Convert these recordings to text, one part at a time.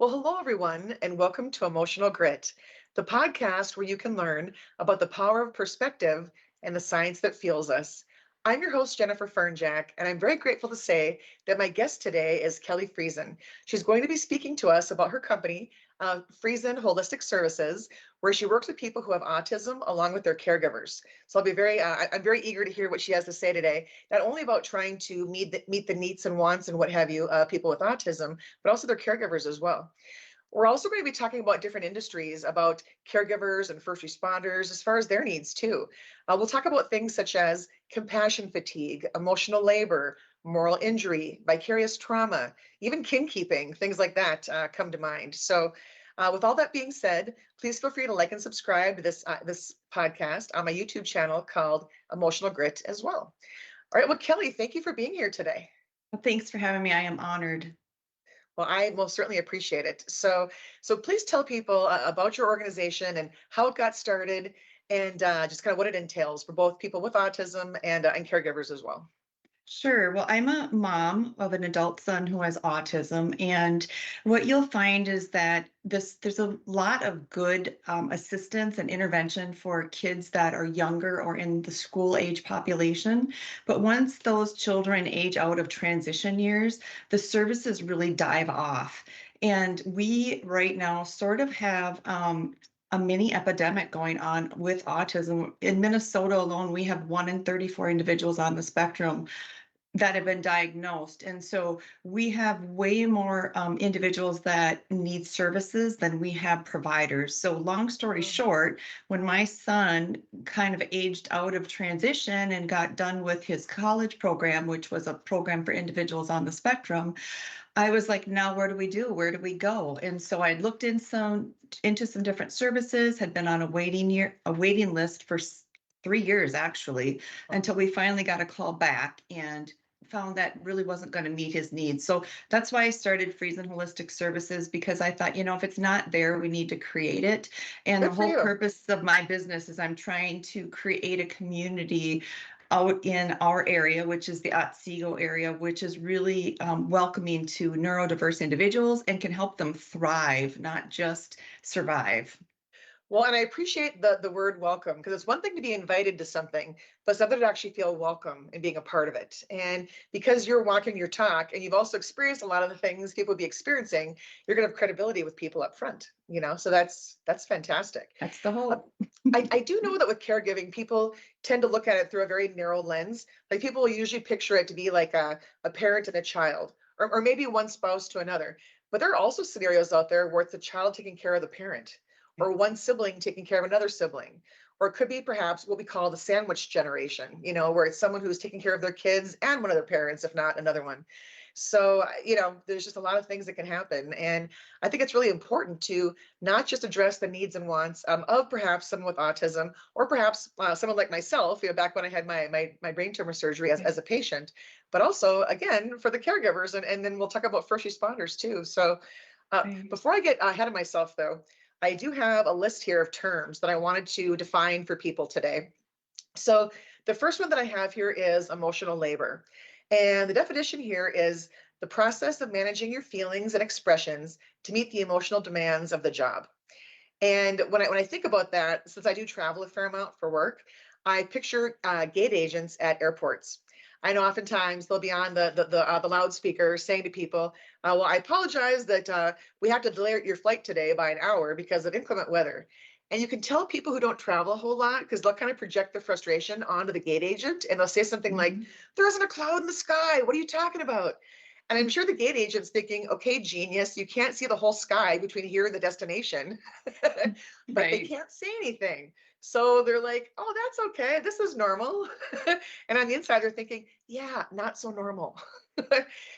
Well, hello, everyone, and welcome to Emotional Grit, the podcast where you can learn about the power of perspective and the science that fuels us. I'm your host, Jennifer Fernjack, and I'm very grateful to say that my guest today is Kelly Friesen. She's going to be speaking to us about her company, Friesen Holistic Services, where she works with people who have autism along with their caregivers. So I'm very eager to hear what she has to say today, not only about trying to meet the needs and wants and what have you, people with autism, but also their caregivers as well. We're also going to be talking about different industries, about caregivers and first responders, as far as their needs too. We'll talk about things such as compassion fatigue, emotional labor, moral injury, vicarious trauma, even kin keeping, things like that come to mind. So, with all that being said, please feel free to like and subscribe to this podcast on my YouTube channel called Emotional Grit as well. All right, well, Kelly, thank you for being here today. Well, thanks for having me. I am honored. Well, I most certainly appreciate it. So please tell people about your organization and how it got started, and just kind of what it entails for both people with autism and caregivers as well. Sure. Well, I'm a mom of an adult son who has autism, and what you'll find is that there's a lot of good assistance and intervention for kids that are younger or in the school age population. But once those children age out of transition years, the services really dive off. And we right now sort of have a mini epidemic going on with autism. In Minnesota alone, we have 1 in 34 individuals on the spectrum that have been diagnosed. And so we have way more individuals that need services than we have providers. So, long story Mm. short, when my son kind of aged out of transition and got done with his college program, which was a program for individuals on the spectrum, I was like, now where do we do? Where do we go? And so I looked into some different services, had been on a waiting list for 3 years actually, Oh, until we finally got a call back and found that really wasn't going to meet his needs. So that's why I started Friesen Holistic Services, because I thought, if it's not there, we need to create it. And the good for whole you. purpose of my business is I'm trying to create a community out in our area, which is the Otsego area, which is really welcoming to neurodiverse individuals and can help them thrive, not just survive. Well, and I appreciate the word welcome, because it's one thing to be invited to something, but something to actually feel welcome and being a part of it. And because you're walking your talk and you've also experienced a lot of the things people would be experiencing, you're going to have credibility with people up front. So that's fantastic. That's the Uh, hope. I do know that with caregiving, people tend to look at it through a very narrow lens. Like, people will usually picture it to be like a parent and a child, or maybe one spouse to another. But there are also scenarios out there where it's the child taking care of the parent, or one sibling taking care of another sibling. Or it could be perhaps what we call the sandwich generation, where it's someone who's taking care of their kids and one of their parents, if not another one. So, there's just a lot of things that can happen. And I think it's really important to not just address the needs and wants of perhaps someone with autism, or perhaps someone like myself, back when I had my brain tumor surgery as a patient, but also, again, for the caregivers. And then we'll talk about first responders too. So, Right. before I get ahead of myself, though, I do have a list here of terms that I wanted to define for people today. So, the first one that I have here is emotional labor. And the definition here is the process of managing your feelings and expressions to meet the emotional demands of the job. And when I think about that, since I do travel a fair amount for work, I picture gate agents at airports. I know oftentimes they'll be on the loudspeaker saying to people, "Well, I apologize that we have to delay your flight today by an hour because of inclement weather." And you can tell people who don't travel a whole lot, because they'll kind of project their frustration onto the gate agent, and they'll say something like, Mhm. "There isn't a cloud in the sky. What are you talking about?" And I'm sure the gate agent's thinking, "Okay, genius, you can't see the whole sky between here and the destination." But they Right. can't say anything. So they're like, "Oh, that's okay. This is normal." And on the inside, they're thinking, "Yeah, not so normal."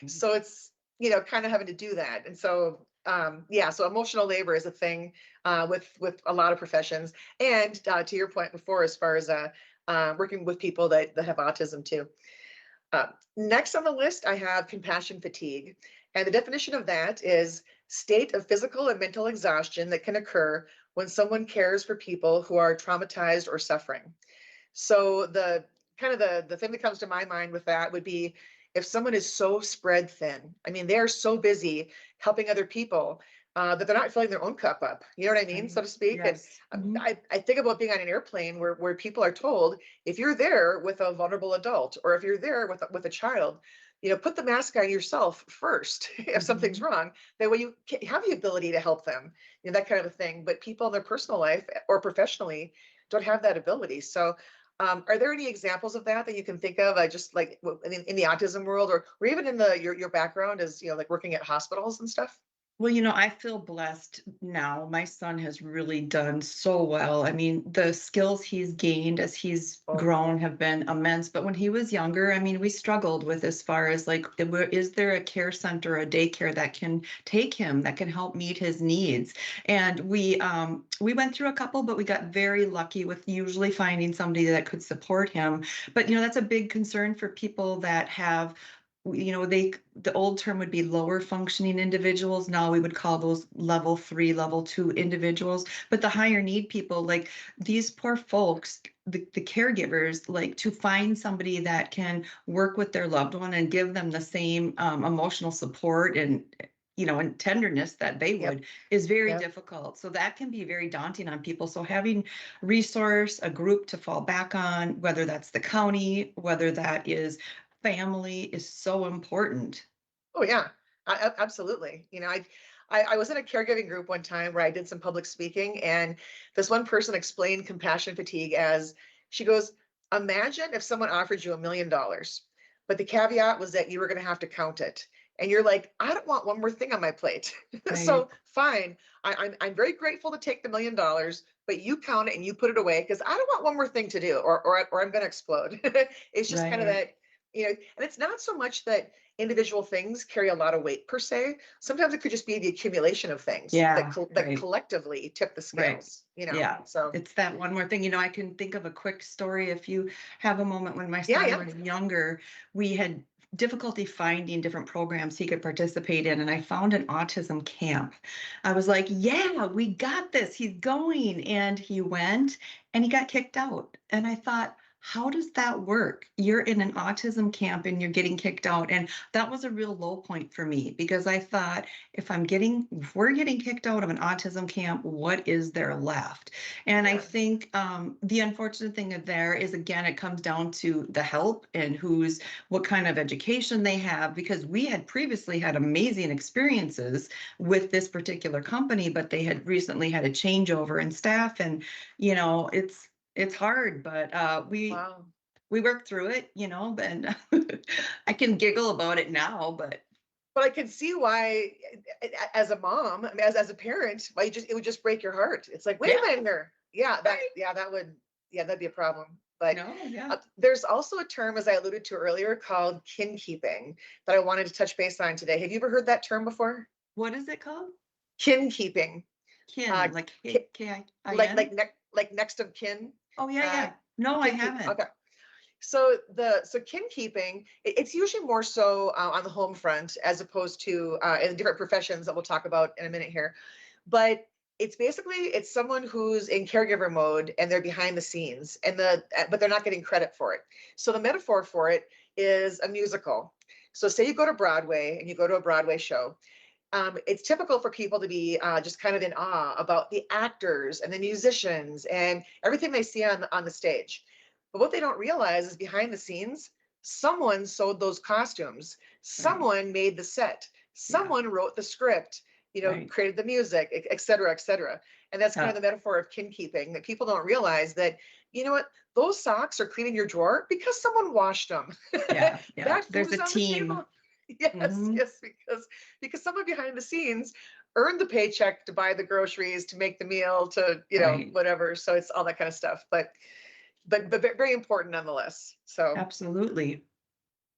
So it's kind of having to do that. And so, yeah, so emotional labor is a thing with a lot of professions. And to your point before, as far as working with people that have autism too. Uh, Next on the list, I have compassion fatigue. And the definition of that is state of physical and mental exhaustion that can occur when someone cares for people who are traumatized or suffering. So the thing that comes to my mind with that would be if someone is so spread thin. I mean, they're so busy helping other people, that they're not filling their own cup up. You know what I mean, so Right. to speak. And Yes. Hmm. I think about being on an airplane where people are told, if you're there with a vulnerable adult or if you're there with a child, put the mask on yourself first if something's Hmm. wrong. That way you have the ability to help them, that kind of a thing. But people in their personal life or professionally don't have that ability. So, are there any examples of that you can think of? I just like in the autism world, or even in your background as like working at hospitals and stuff. Well, I feel blessed now. My son has really done so well. I mean, the skills he's gained as he's Oh, grown have been immense. But when he was younger, I mean, we struggled with as far as like, is there a care center, a daycare that can take him, that can help meet his needs? And we went through a couple, but we got very lucky with usually finding somebody that could support him. But that's a big concern for people that have the old term would be lower functioning individuals. Now we would call those level 3, level 2 individuals. But the higher need people, like these poor folks, the caregivers, like to find somebody that can work with their loved one and give them the same emotional support and tenderness that they yep, would is very yep. difficult. So that can be very daunting on people. So having resource, a group to fall back on, whether that's the county, whether that is family, is so important. Oh yeah, absolutely. I was in a caregiving group one time where I did some public speaking, and this one person explained compassion fatigue as she goes, imagine if someone offered you $1 million, but the caveat was that you were going to have to count it. And you're like, I don't want one more thing on my plate. Right, So fine, I'm very grateful to take the $1 million, but you count it and you put it away because I don't want one more thing to do, or I'm going to explode. It's just kind of right. that, and it's not so much that individual things carry a lot of weight per se. Sometimes it could just be the accumulation of things that Yeah, that right, collectively tip the right. scales. Yeah, So it's that one more thing. I can think of a quick story if you have a moment. When my yeah, son yeah. was younger, we had difficulty finding different programs he could participate in, and I found an autism camp. I was like, yeah, we got this. He's going. And he went and he got kicked out. And I thought, how does that work? You're in an autism camp and you're getting kicked out. And that was a real low point for me because I thought, if we're getting kicked out of an autism camp, what is there left? And I Yeah. think the unfortunate thing there is, again, it comes down to the help and what kind of education they have, because we had previously had amazing experiences with this particular company, but they had recently had a changeover in staff, and it's hard, but Wow. we worked through it, and I can giggle about it now, but But I can see why, as a mom, I mean, as a parent, why it would just break your heart. It's like, wait yeah, a minute here. Yeah, right. that would, yeah, that'd be a problem. But No, yeah. there's also a term, as I alluded to earlier, called kin keeping that I wanted to touch base on today. Have you ever heard that term before? What is it called? Kin keeping. Kin, Uh, like ki- K-I-N? like next of kin. Oh, yeah, Uh, yeah. No, I kin keep. haven't. Okay. So kin keeping, it's usually more so on the home front as opposed to in different professions that we'll talk about in a minute here. But it's someone who's in caregiver mode and they're behind the scenes but they're not getting credit for it. So the metaphor for it is a musical. So say you go to Broadway and you go to a Broadway show. It's typical for people to be just kind of in awe about the actors and the musicians and everything they see on the stage. But what they don't realize is behind the scenes, someone sewed those costumes, Right. someone made the set, Yeah, someone wrote the script, right. created the music, et cetera, et cetera. And that's kind Yeah, of the metaphor of kin keeping, that people don't realize that, you know what, those socks are clean in your drawer because someone washed them. yeah, yeah. That food There's a is on the team. table. Yes, Hmm. yes, because someone behind the scenes earned the paycheck to buy the groceries, to make the meal, to Right. whatever. So it's all that kind of stuff. But very important nonetheless. So Absolutely.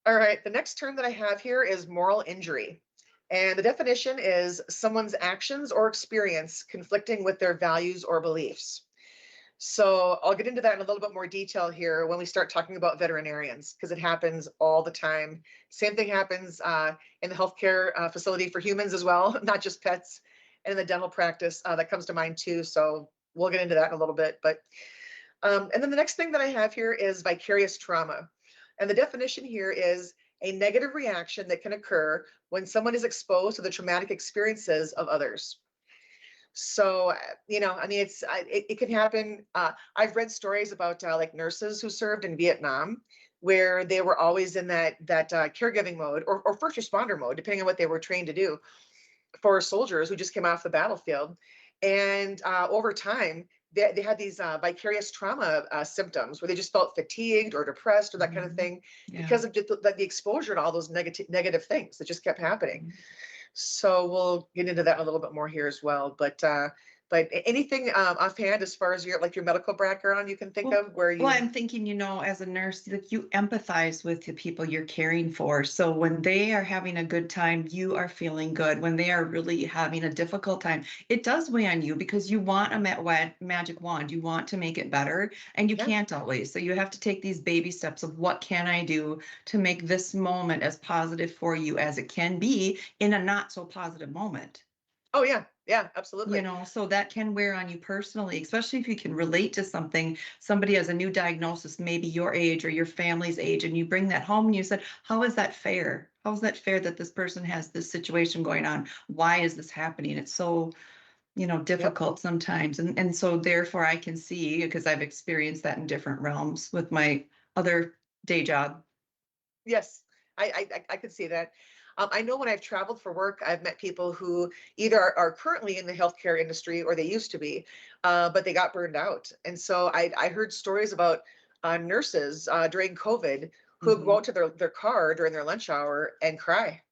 all right, the next term that I have here is moral injury. And the definition is someone's actions or experience conflicting with their values or beliefs. So I'll get into that in a little bit more detail here when we start talking about veterinarians, because it happens all the time. Same thing happens in the healthcare facility for humans as well, not just pets, and in the dental practice that comes to mind too. So we'll get into that in a little bit. And then the next thing that I have here is vicarious trauma. And the definition here is a negative reaction that can occur when someone is exposed to the traumatic experiences of others. So, I mean, it can happen. I've read stories about like nurses who served in Vietnam, where they were always in that caregiving mode or first responder mode, depending on what they were trained to do for soldiers who just came off the battlefield. And over time, they had these vicarious trauma symptoms where they just felt fatigued or depressed or that kind of Mhm. thing Yeah. because of just the exposure to all those negative things that just kept happening. Mhm. So we'll get into that a little bit more here as well. But anything offhand as far as your medical background you can think Well, of where well, you. I'm thinking, as a nurse, like you empathize with the people you're caring for. So when they are having a good time, you are feeling good. When they are really having a difficult time, it does weigh on you because you want a magic wand. You want to make it better, and you Yeah. can't always. So you have to take these baby steps of what can I do to make this moment as positive for you as it can be in a not so positive moment. Oh yeah, yeah, absolutely. So that can wear on you personally, especially if you can relate to something. Somebody has a new diagnosis, maybe your age or your family's age, and you bring that home and you said, how is that fair? How is that fair that this person has this situation going on? Why is this happening? It's so, Yep. difficult sometimes. And so therefore I can see, because I've experienced that in different realms with my other day job. Yes, I could see that. I know when I've traveled for work, I've met people who either are currently in the healthcare industry or they used to be, but they got burned out. And so I heard stories about nurses during COVID who would go Mhm. out to their car during their lunch hour and cry.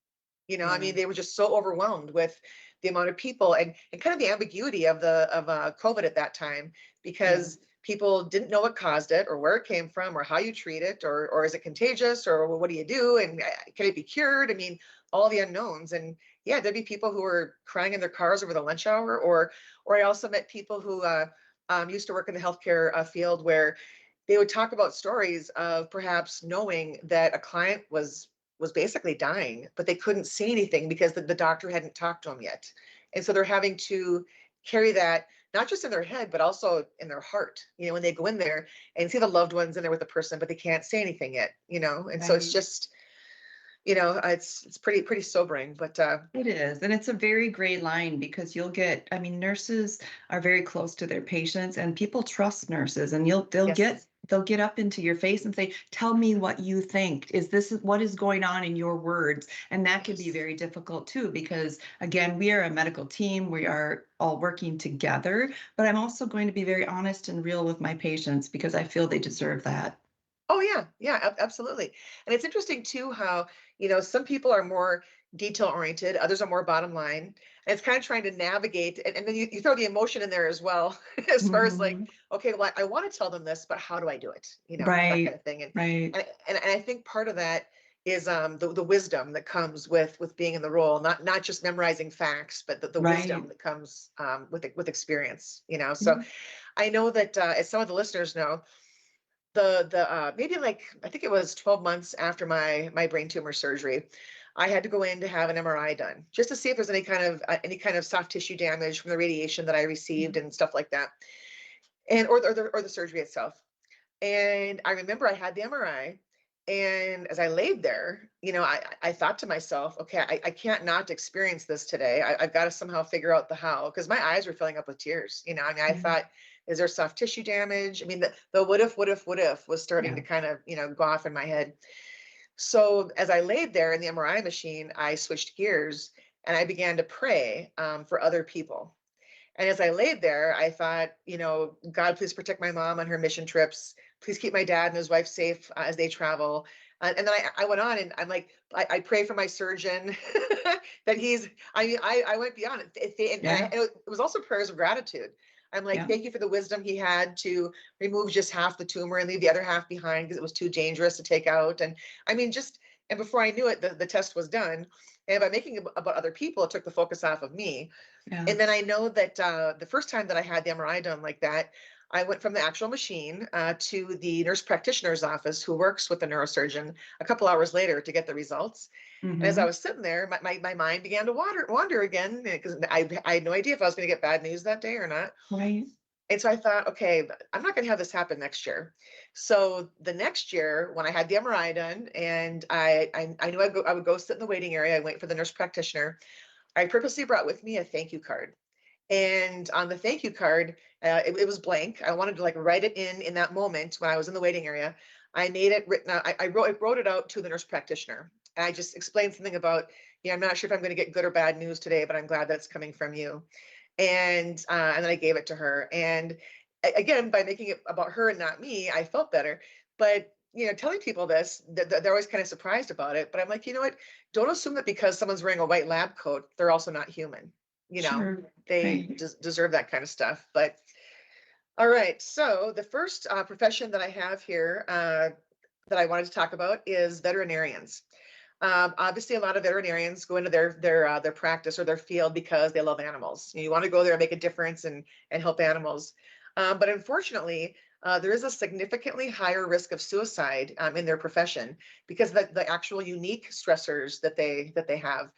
I Yeah. mean, they were just so overwhelmed with the amount of people and kind of the ambiguity of COVID at that time Yeah. because people didn't know what caused it or where it came from or how you treat it or is it contagious or what do you do and can it be cured? I mean, all the unknowns. And yeah, there'd be people who were crying in their cars over the lunch hour or I also met people who used to work in the healthcare field where they would talk about stories of perhaps knowing that a client was basically dying, but they couldn't say anything because the doctor hadn't talked to them yet. And so they're having to carry that not just in their head, but also in their heart, when they go in there and see the loved ones in there with the person, but they can't say anything yet. And so it's Right. just, it's pretty sobering, but It is, and it's a very gray line because I mean, nurses are very close to their patients and people trust nurses and yes. they'll get up into your face and say, "Tell me what you think. What is going on in your words?" And that can be Yes. very difficult too because again, we are a medical team. We are all working together, but I'm also going to be very honest and real with my patients because I feel they deserve that. Oh yeah, yeah, absolutely. And it's interesting too how, some people are more detail oriented, others are more bottom line. And it's kind of trying to navigate and then you throw the emotion in there as well, as far as like, Mhm. okay, well, I want to tell them this, but how do I do it? That kind Right. of thing. And Right. and, and I think part of that is the wisdom that comes with being in the role, not just memorizing facts, but the wisdom Right. that comes with experience. So Mhm. I know that as some of the listeners know, the maybe like I think it was 12 months after my brain tumor surgery, I had to go in to have an MRI done just to see if there's any kind of soft tissue damage from the radiation that I received and stuff like that, and or the surgery itself. And I remember I had the MRI, and as I laid there, I thought to myself, okay, I can't not experience this today. I've got to somehow figure out the how because my eyes were filling up with tears. I mean, I Yeah. thought, is there soft tissue damage? I mean, the what if was starting Yeah. to kind of go off in my head. So as I laid there in the MRI machine, I switched gears and I began to pray for other people. And as I laid there, I thought, God, please protect my mom on her mission trips. Please keep my dad and his wife safe as they travel. And then I went on and I'm like, I pray for my surgeon that I mean, I went beyond it. Yeah. It was also prayers of gratitude. I'm like, Yeah. thank you for the wisdom he had to remove just half the tumor and leave the other half behind because it was too dangerous to take out. And I mean, and before I knew it, the test was done. And by making it about other people, it took the focus off of me. Yeah. And then I know that the first time that I had the MRI done like that, I went from the actual machine to the nurse practitioner's office who works with the neurosurgeon a couple hours later to get the results. And as I Mhm. was sitting there, my mind began to wander again because I had no idea if I was going to get bad news that day or not. Right. And so I thought, okay, I'm not going to have this happen next year. So the next year, when I had the MRI done, and I knew I would go sit in the waiting area, I wait for the nurse practitioner. I purposely brought with me a thank you card. And on the thank you card, it was blank. I wanted to like write it in that moment when I was in the waiting area. I made it written out. I wrote it out to the nurse practitioner. I just explained something about, I'm not sure if I'm going to get good or bad news today, but I'm glad that it's coming from you. And then I gave it to her. And again, by making it about her and not me, I felt better. But telling people this, they're always kind of surprised about it. But I'm like, you know what? Don't assume that because someone's wearing a white lab coat, they're also not human. You know, Sure. they Right. deserve that kind of stuff. But all right, so the first profession that I have here that I wanted to talk about is veterinarians. Obviously, a lot of veterinarians go into their practice or their field because they love animals. You want to go there and make a difference and help animals. But unfortunately, there is a significantly higher risk of suicide in their profession because of the actual unique stressors that they have.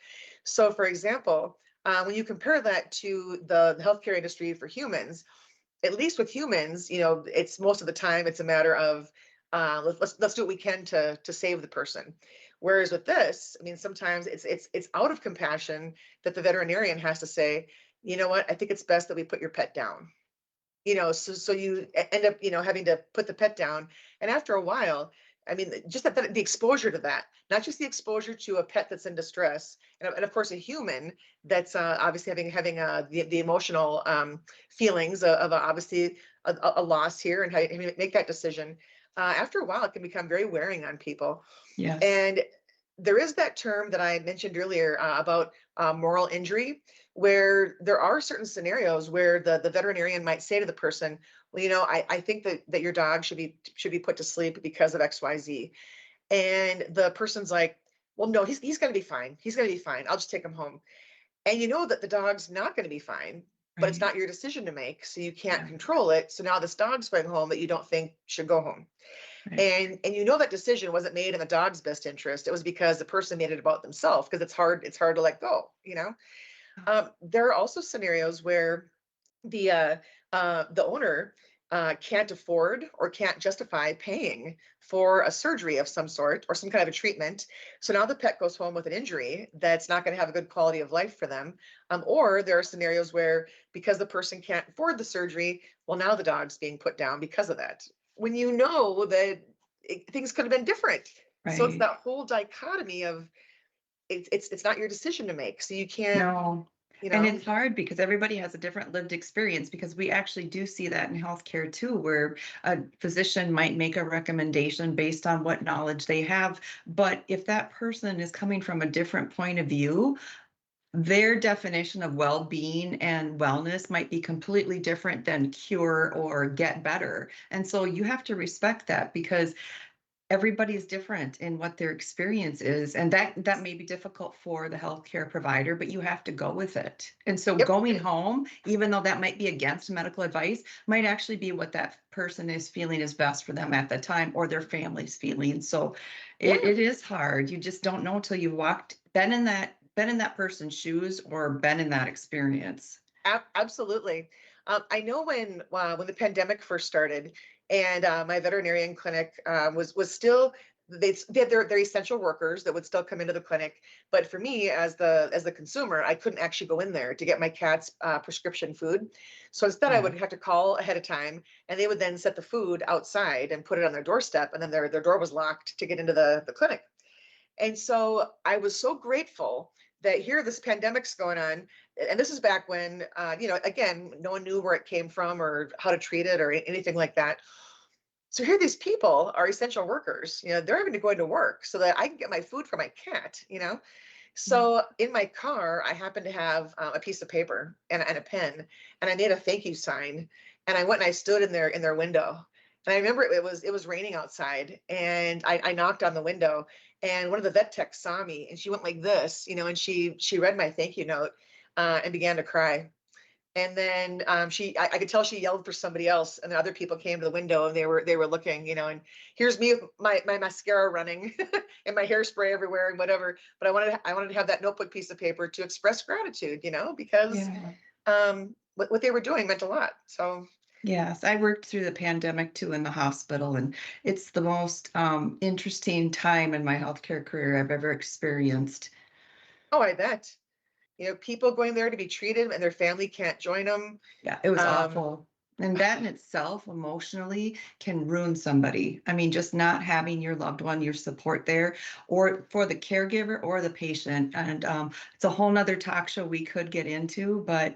So, for example, when you compare that to the healthcare industry for humans, at least with humans, it's most of the time it's a matter of let's do what we can to save the person. Whereas with this, I mean, sometimes it's out of compassion that the veterinarian has to say, you know what, I think it's best that we put your pet down. So you end up having to put the pet down, and after a while, I mean, just the exposure to that, not just the exposure to a pet that's in distress, and of course a human that's obviously having the emotional feelings of obviously a loss here, and how you make that decision. After a while it can become very wearing on people. Yes. And there is that term that I mentioned earlier about moral injury, where there are certain scenarios where the veterinarian might say to the person, well, I think that your dog should be put to sleep because of XYZ. And the person's like, well, no, he's gonna be fine. He's gonna be fine. I'll just take him home. And you know that the dog's not gonna be fine, but it's Right. not your decision to make, so you can't Yeah. control it. So now this dog's going home that you don't think should go home. Right. And that decision wasn't made in the dog's best interest. It was because the person made it about themselves, because it's hard to let go. There are also scenarios where the owner can't afford or can't justify paying for a surgery of some sort or some kind of a treatment. So now the pet goes home with an injury that's not going to have a good quality of life for them. Or there are scenarios where, because the person can't afford the surgery, well, now the dog's being put down because of that. When you know that things could have been different. So it's Right. that whole dichotomy of it's not your decision to make. So you can't, No. you And know, it's hard because everybody has a different lived experience because we actually do see that in healthcare too, where a physician might make a recommendation based on what knowledge they have. But if that person is coming from a different point of view, their definition of well-being and wellness might be completely different than cure or get better. And so you have to respect that because everybody's different in what their experience is, and that may be difficult for the healthcare provider, but you have to go with it. And so yep, going home, even though that might be against medical advice, might actually be what that person is feeling is best for them at the time, or their family's feeling. So yeah. it is hard. You just don't know till you've been in that person's shoes or been in that experience. Absolutely. I know when the pandemic first started, and my veterinarian clinic was still they had their essential workers that would still come into the clinic. But for me, as the consumer, I couldn't actually go in there to get my cat's prescription food. So instead, I Yeah. would have to call ahead of time, and they would then set the food outside and put it on their doorstep, and then their door was locked to get into the clinic. And so I was so grateful that here this pandemic's going on. And this is back when, again, no one knew where it came from or how to treat it or anything like that. So here these people are essential workers. They're having to go into work so that I can get my food for my cat. Mm. So in my car, I happened to have a piece of paper and a pen, and I made a thank you sign. And I went and I stood in their window. And I remember it was raining outside, and I knocked on the window, and one of the vet techs saw me, and she went like this, and she read my thank you note and began to cry. And then I could tell she yelled for somebody else, and the other people came to the window and they were looking, and here's me with my mascara running and my hairspray everywhere and whatever. But I wanted to have that notebook piece of paper to express gratitude, because Yeah. what they were doing meant a lot. So, Yes, I worked through the pandemic too in the hospital, and it's the most interesting time in my healthcare career I've ever experienced. oh, I bet. people going there to be treated and their family can't join them. Yeah, it was Um, awful. And that in itself emotionally can ruin somebody. I mean, just not having your loved one, your support there, or for the caregiver or the patient. And it's a whole nother talk show we could get into, but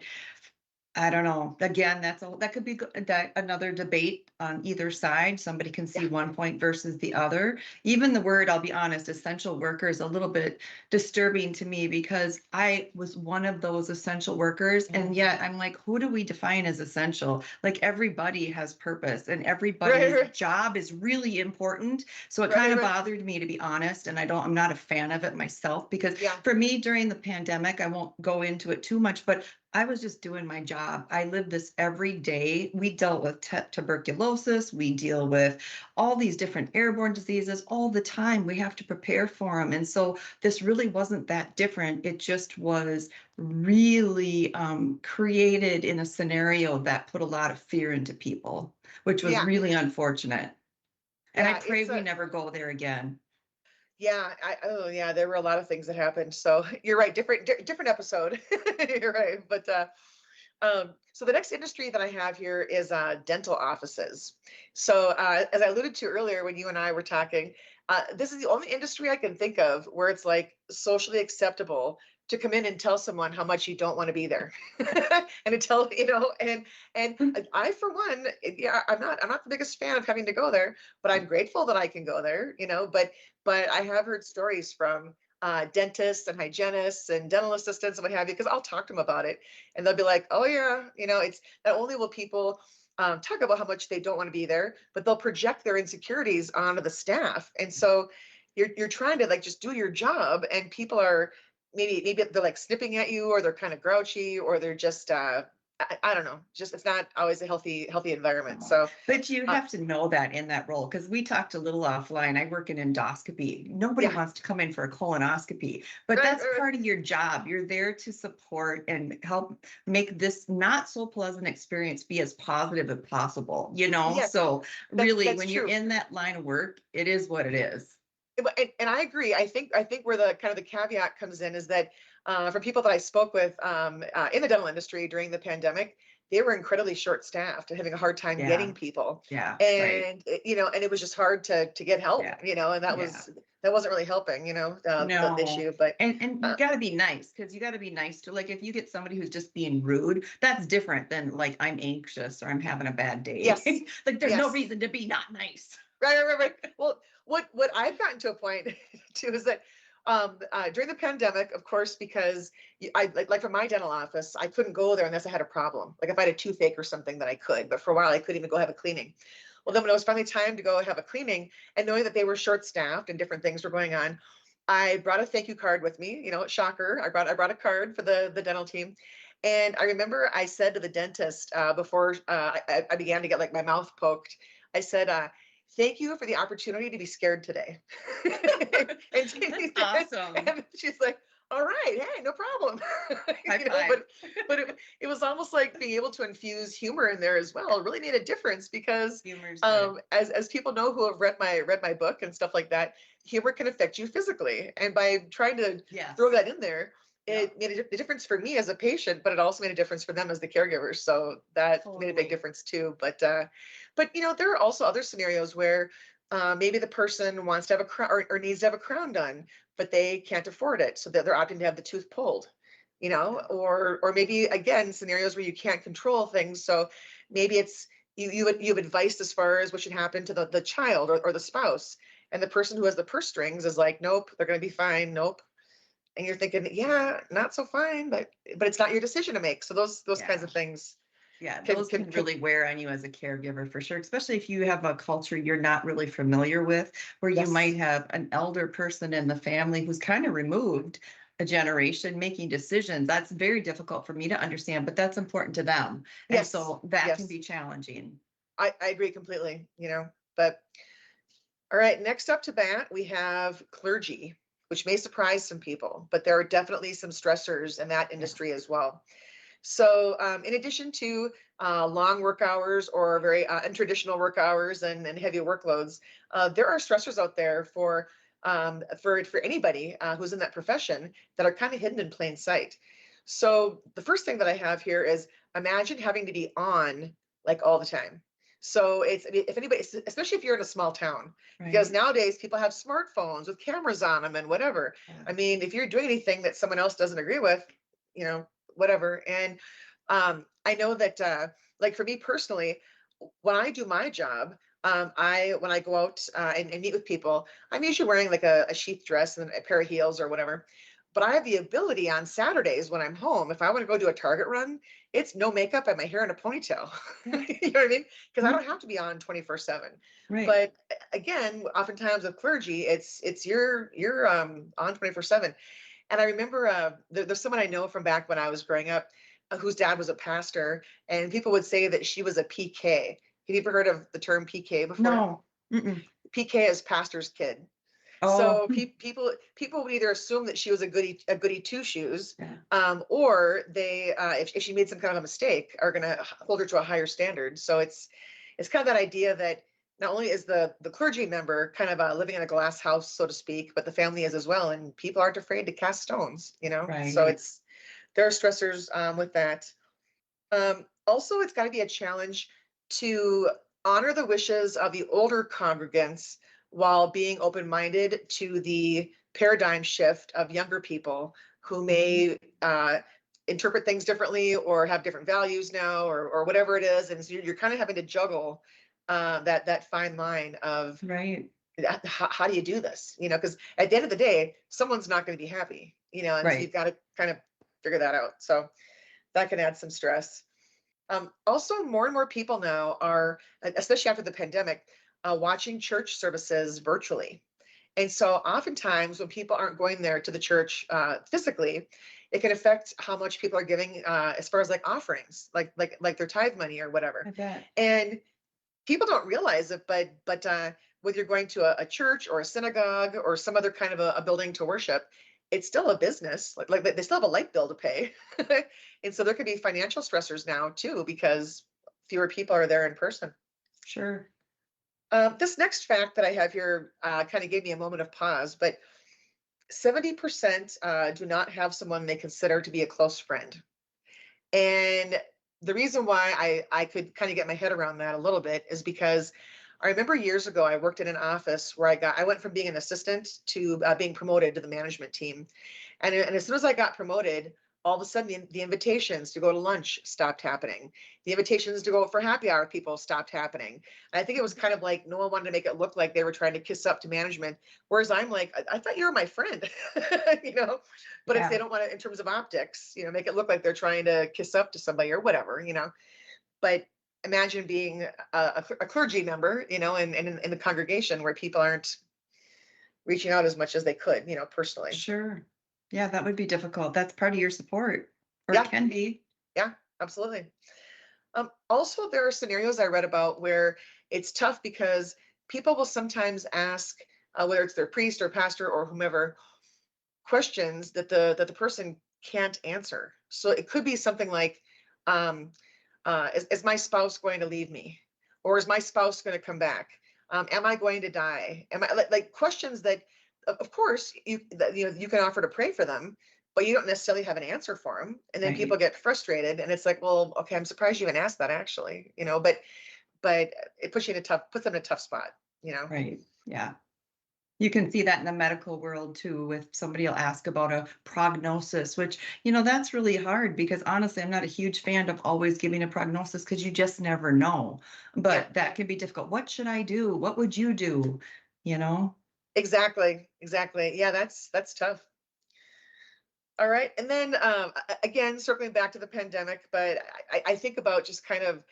I don't know. Again, that could be that another debate on either side. Somebody can see yeah, one point versus the other. Even the word, I'll be honest, essential worker is a little bit disturbing to me because I was one of those essential workers. And mm, yet I'm like, who do we define as essential? Like everybody has purpose and right, everybody's right, job is really important. So it kind right, of right. bothered me, to be honest. And I'm not a fan of it myself because Yeah, for me during the pandemic, I won't go into it too much, but I was just doing my job. I lived this every day. We dealt with tuberculosis. We deal with all these different airborne diseases all the time. We have to prepare for them. And so this really wasn't that different. It just was really created in a scenario that put a lot of fear into people, which was yeah, really unfortunate. And I yeah. pray It's we a never go there again. Yeah, oh yeah, there were a lot of things that happened. So you're right, different episode. You're right. But so the next industry that I have here is dental offices. So as I alluded to earlier when you and I were talking, this is the only industry I can think of where it's like socially acceptable to come in and tell someone how much you don't want to be there, and to tell and I for one, yeah, I'm not the biggest fan of having to go there, but I'm grateful that I can go there, but I have heard stories from dentists and hygienists and dental assistants and what have you, because I'll talk to them about it and they'll be like, oh yeah, it's not only will people talk about how much they don't want to be there, but they'll project their insecurities onto the staff. And so you're trying to like just do your job, and people are maybe they're like snipping at you, or they're kind of grouchy, or they're just I don't know, just it's not always a healthy environment. Oh, So but you uh, have to know that in that role, because we talked a little offline. I work in endoscopy. Nobody yeah, wants to come in for a colonoscopy, but right, that's right, part of your job. You're there to support and help make this not so pleasant experience be as positive as possible, yes, So that's really, that's when you're true. in that line of work, it is what it is. And I agree. I think where the kind of the caveat comes in is that for people that I spoke with in the dental industry during the pandemic, they were incredibly short-staffed and having a hard time getting Yeah, people, yeah, right. and and it was just hard to get help, Yeah, and that yeah. was that wasn't really helping, the No. issue. But And you uh, got to be nice, because you got to be nice to, like, if you get somebody who's just being rude, that's different than like I'm anxious or I'm having a bad day. yes, Like there's no yes. reason to be not nice. Right. Well, what I've gotten to a point too is that during the pandemic, of course, because I like from my dental office, I couldn't go there unless I had a problem. Like if I had a toothache or something, then I could. But for a while, I couldn't even go have a cleaning. Well, then when it was finally time to go have a cleaning, and knowing that they were short-staffed and different things were going on, I brought a thank you card with me. Shocker, I brought a card for the dental team. And I remember I said to the dentist before I began to get like my mouth poked, I said, thank you for the opportunity to be scared today. and, That's awesome. and she's like, all right, hey, no problem. High you know, five. but but it was almost like being able to infuse humor in there as well. It really made a difference because Humor's good. as people know who have read my book and stuff like that, humor can affect you physically. And by trying to throw Yes. that in there, Yep. it made a difference for me as a patient, but it also made a difference for them as the caregivers. So that made a big Totally. difference too. But there are also other scenarios where maybe the person wants to have a crown or needs to have a crown done, but they can't afford it, so they're opting to have the tooth pulled. Yeah. Or maybe again scenarios where you can't control things. So maybe it's you have advice as far as what should happen to the child or the spouse, and the person who has the purse strings is like, nope, they're going to be fine. Nope. And you're thinking, yeah, not so fine, but it's not your decision to make. So those kinds Yeah. of things Yeah, can those can can can really wear on you as a caregiver for sure, especially if you have a culture you're not really familiar with, where you might yes, have an elder person in the family who's kind of removed a generation making decisions. That's very difficult for me to understand, but that's important to them. And yes, so that can yes. be challenging. I agree completely. But all right, next up to bat, we have clergy, which may surprise some people, but there are definitely some stressors in that Yeah. industry as well. So, in addition to long work hours or very untraditional work hours and heavy workloads, there are stressors out there for anybody who's in that profession that are kind of hidden in plain sight. So the first thing that I have here is imagine having to be on like all the time. So I mean, if anybody, especially if you're in a small town, because Right. nowadays people have smartphones with cameras on them and whatever. Yeah. I mean, if you're doing anything that someone else doesn't agree with, whatever. And I know that, like for me personally, when I do my job, I when I go out and meet with people, I'm usually wearing like a sheath dress and a pair of heels or whatever. But I have the ability on Saturdays when I'm home, if I want to go do a Target run, it's no makeup and my hair in a ponytail. Yeah. You know what I mean? Because I Mhm. don't have to be on 24/7. Right. But again, oftentimes with clergy, it's you're on 24/7. And I remember there's someone I know from back when I was growing up, whose dad was a pastor, and people would say that she was a PK. Have you ever heard of the term PK before? No. Mm-mm. PK is pastor's kid. Oh, So people would either assume that she was a goody two shoes, yeah. or they if she made some kind of a mistake, are going to hold her to a higher standard. So it's kind of that idea that not only is the clergy member kind of living in a glass house, so to speak, but the family is as well, and people aren't afraid to cast stones. So Right. there are stressors with that. Also, it's got to be a challenge to honor the wishes of the older congregants while being open minded to the paradigm shift of younger people who Mhm. may interpret things differently or have different values now or whatever it is. And so you're kind of having to juggle that fine line of Right. how do you do this? Because at the end of the day, someone's not going to be happy, and so you've Right. got to kind of figure that out. So that can add some stress. Also, more and more people now are, especially after the pandemic, watching church services virtually. And so, oftentimes, when people aren't going there to the church physically, it can affect how much people are giving as far as like offerings, like their tithe money or whatever. I bet. And people don't realize it, but whether you're going to a church or a synagogue or some other kind of a building to worship, it's still a business. Like they still have a light bill to pay, and so there could be financial stressors now too because fewer people are there in person. Sure. This next fact that I have here kind of gave me a moment of pause, but 70% do not have someone they consider to be a close friend. And the reason why I could kind of get my head around that a little bit is because I remember years ago I worked in an office where I went from being an assistant to being promoted to the management team, and as soon as I got promoted, all of a sudden the invitations to go to lunch stopped happening. The invitations to go out for happy hour with people stopped happening. And I think it was kind of like no one wanted to make it look like they were trying to kiss up to management, whereas I'm like I thought you were my friend, you know but it's they Yeah. don't want to in terms of optics, make it look like they're trying to kiss up to somebody or whatever. But imagine being a clergy member, and in the congregation where people aren't reaching out as much as they could, personally. Sure. Yeah, that would be difficult. That's part of your support, or it Yeah, can be. yeah, absolutely. Also, there are scenarios I read about where it's tough because people will sometimes ask, whether it's their priest or pastor or whomever, questions that the person can't answer. So it could be something like, um, is my spouse going to leave me, or is my spouse going to come back? Am I going to die? Am I like questions that, of course, you can offer to pray for them, but you don't necessarily have an answer for them. And then people Right. get frustrated, and it's like, well, okay, I'm surprised you even asked that actually, but it puts them in a tough spot, you know. Right. Yeah. You can see that in the medical world too, with somebody will ask about a prognosis, which, that's really hard because honestly, I'm not a huge fan of always giving a prognosis because you just never know. Yeah, But that can be difficult. What should I do? What would you do? You know? exactly. Yeah, that's tough. All right. And then again, circling back to the pandemic, but I think about just kind of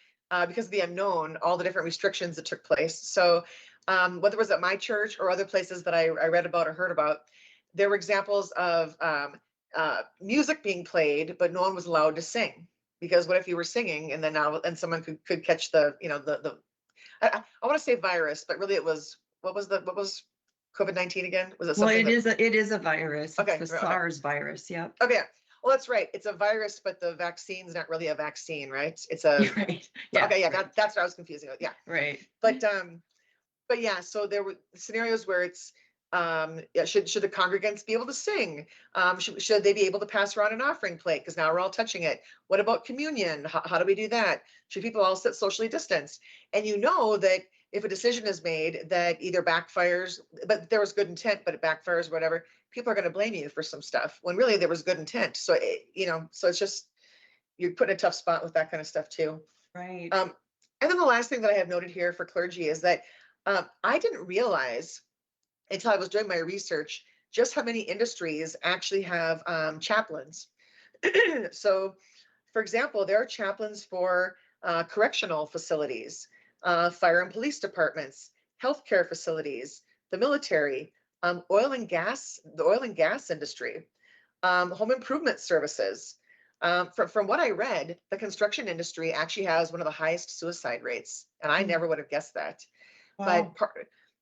because of the unknown, all the different restrictions that took place. So whether it was at my church or other places that I read about or heard about, there were examples of music being played, but no one was allowed to sing. Because what if you were singing and then now and someone could catch the I want to say virus, but really it was what was COVID-19 again? Was it Well, something that it is a virus. It's okay, the okay. SARS virus. Yep. Okay. Yeah. Well, that's right. It's a virus, but the vaccine's not really a vaccine, right? It's a You're right. Yeah. okay, yeah, Right. that's what I was confusing with. Yeah. Right. But but yeah, so there were scenarios where it's Yeah, should the congregants be able to sing? Should they be able to pass around an offering plate? Because now we're all touching it. What about communion? How do we do that? Should people all sit socially distanced? And you know that if a decision is made that either backfires, but there was good intent, but it backfires, or whatever, people are going to blame you for some stuff when really there was good intent. So so it's just you're put in a tough spot with that kind of stuff too. Right. Um, and then the last thing that I have noted here for clergy is that I didn't realize until I was doing my research just how many industries actually have chaplains. So, for example, there are chaplains for correctional facilities, fire and police departments, healthcare facilities, the military, the oil and gas industry, home improvement services. From what I read, the construction industry actually has one of the highest suicide rates, and I Mm. never would have guessed that. But Wow.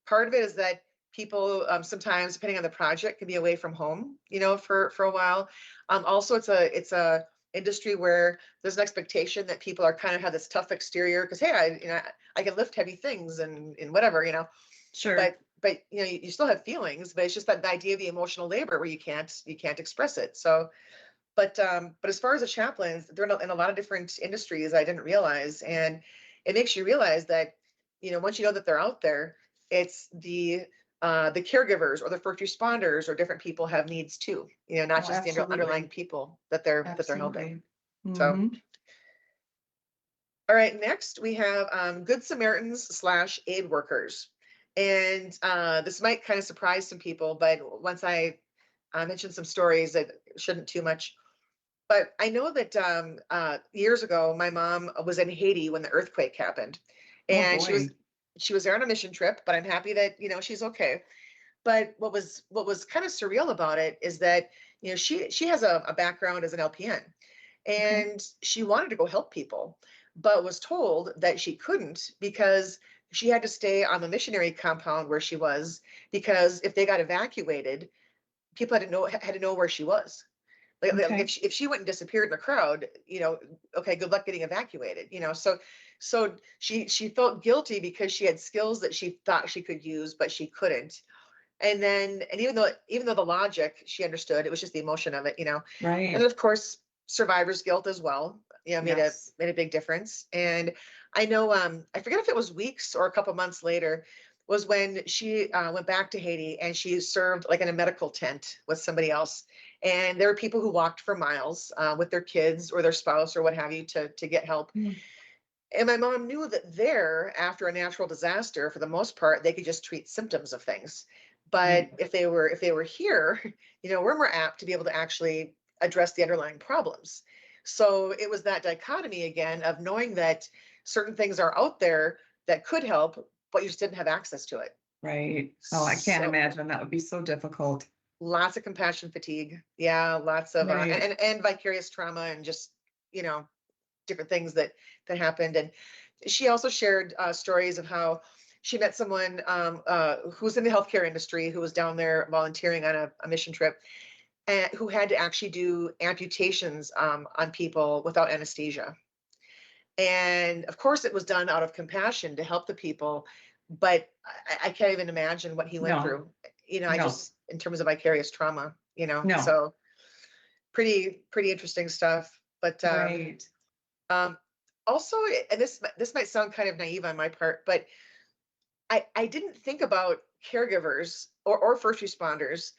part of it is that people sometimes, depending on the project, can be away from home, for a while. Also, it's a industry where there's an expectation that people are kind of have this tough exterior because hey, I can lift heavy things and whatever, Sure. but you still have feelings, but it's just that the idea of the emotional labor where you can't express it. So but as far as the chaplains, they're in a lot of different industries I didn't realize. And it makes you realize that, once you know that they're out there, it's the caregivers or the first responders or different people have needs too, not Oh, just the underlying absolutely. people that they're helping. Absolutely. So, Hmm. all right, next we have Good Samaritans slash aid workers. And this might kind of surprise some people, but once I mention some stories that shouldn't too much. But I know that years ago, my mom was in Haiti when the earthquake happened, Oh and she was boy. she was there on a mission trip. But I'm happy that she's okay. But what was kind of surreal about it is that she has a background as an LPN, Okay. and she wanted to go help people, but was told that she couldn't because she had to stay on the missionary compound where she was because if they got evacuated, people had to know where she was. Like Okay. if she went and disappeared in the crowd, okay, good luck getting evacuated. So she felt guilty because she had skills that she thought she could use, but she couldn't. And even though the logic she understood, it was just the emotion of it. And then Right. of course, survivor's guilt as well, made a Yes. made a big difference. And I know I forget if it was weeks or a couple months later was when she went back to Haiti and she served like in a medical tent with somebody else. And there were people who walked for miles with their kids or their spouse or what have you to get help. Mm. And my mom knew that there, after a natural disaster, for the most part, they could just treat symptoms of things. But Right. if they were here, we're more apt to be able to actually address the underlying problems. So it was that dichotomy again of knowing that certain things are out there that could help, but you just didn't have access to it. Right. Oh, I can't So imagine. That would be so difficult. lots of compassion fatigue. Yeah, lots of Right. and vicarious trauma and just, you know, different things that happened. And she also shared stories of how she met someone who's in the healthcare industry who was down there volunteering on a mission trip and who had to actually do amputations on people without anesthesia. And of course, it was done out of compassion to help the people, but I can't even imagine what he went No, through. I no, just in terms of vicarious trauma. no. So pretty interesting stuff. But Right. um, also, and this might sound kind of naive on my part, but I didn't think about caregivers or first responders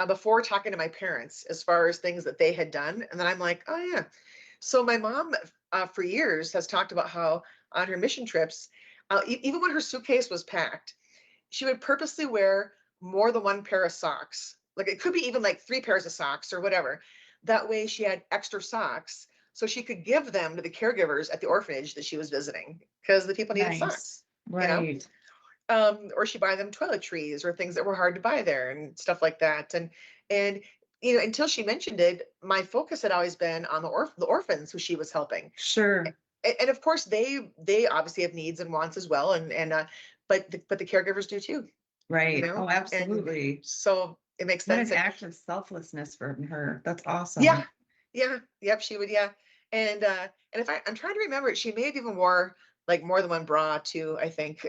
before talking to my parents as far as things that they had done. And then I'm like, oh yeah. So my mom for years has talked about how on her mission trips, even when her suitcase was packed, she would purposely wear more than one pair of socks. Like it could be even like three pairs of socks or whatever. That way she had extra socks so she could give them to the caregivers at the orphanage that she was visiting because the people needed Nice. socks, you know? Right. Or she buy them toiletries or things that were hard to buy there and stuff like that. And until she mentioned it, my focus had always been on the orphans who she was helping. Sure. And of course they obviously have needs and wants as well. And but the caregivers do too, Right. Oh, and absolutely. so it makes What sense. an And act of selflessness from her. That's yeah, awesome. yeah, yep, she would, yeah. And if I'm trying to remember it, she may have even wore like more than one bra too, I think.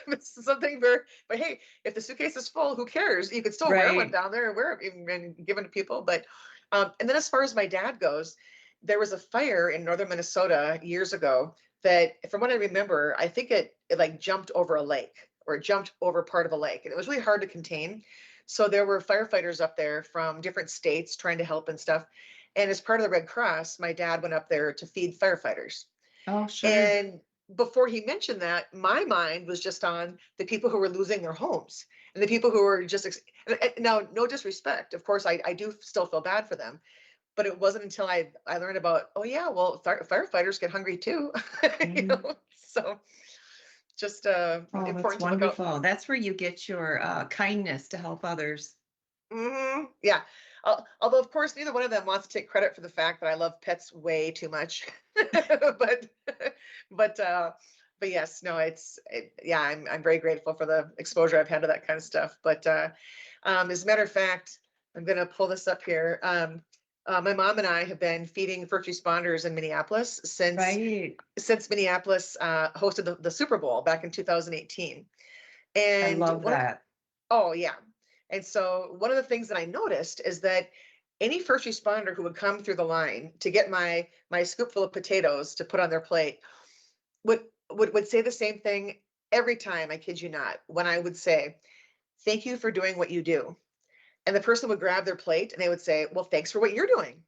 It's something very, but hey, if the suitcase is full, who cares? You could still wear one Right. down there and wear it and give it to people. But and then as far as my dad goes, there was a fire in northern Minnesota years ago that, from what I remember, I think it like jumped over a lake, or it jumped over part of a lake, and it was really hard to contain. So there were firefighters up there from different states trying to help and stuff. And as part of the Red Cross, my dad went up there to feed firefighters. Oh, sure. And before he mentioned that, my mind was just on the people who were losing their homes and the people who were just, now, no disrespect. Of course, I do still feel bad for them, but it wasn't until I learned about, oh yeah, well, firefighters get hungry too, Mhm. so just Oh, that's important to look out. wonderful. That's where you get your kindness to help others. Yeah. Although, of course, neither one of them wants to take credit for the fact that I love pets way too much. but, but, uh, but yes, no, yeah, I'm very grateful for the exposure I've had to that kind of stuff. But as a matter of fact, I'm going to pull this up here. My mom and I have been feeding first responders in Minneapolis Right. since Minneapolis hosted the Super Bowl back in 2018. I And love that. oh yeah. And so one of the things that I noticed is that any first responder who would come through the line to get my scoopful of potatoes to put on their plate would say the same thing every time, I kid you not, when I would say, "Thank you for doing what you do." And the person would grab their plate and they would say, "Well, thanks for what you're doing."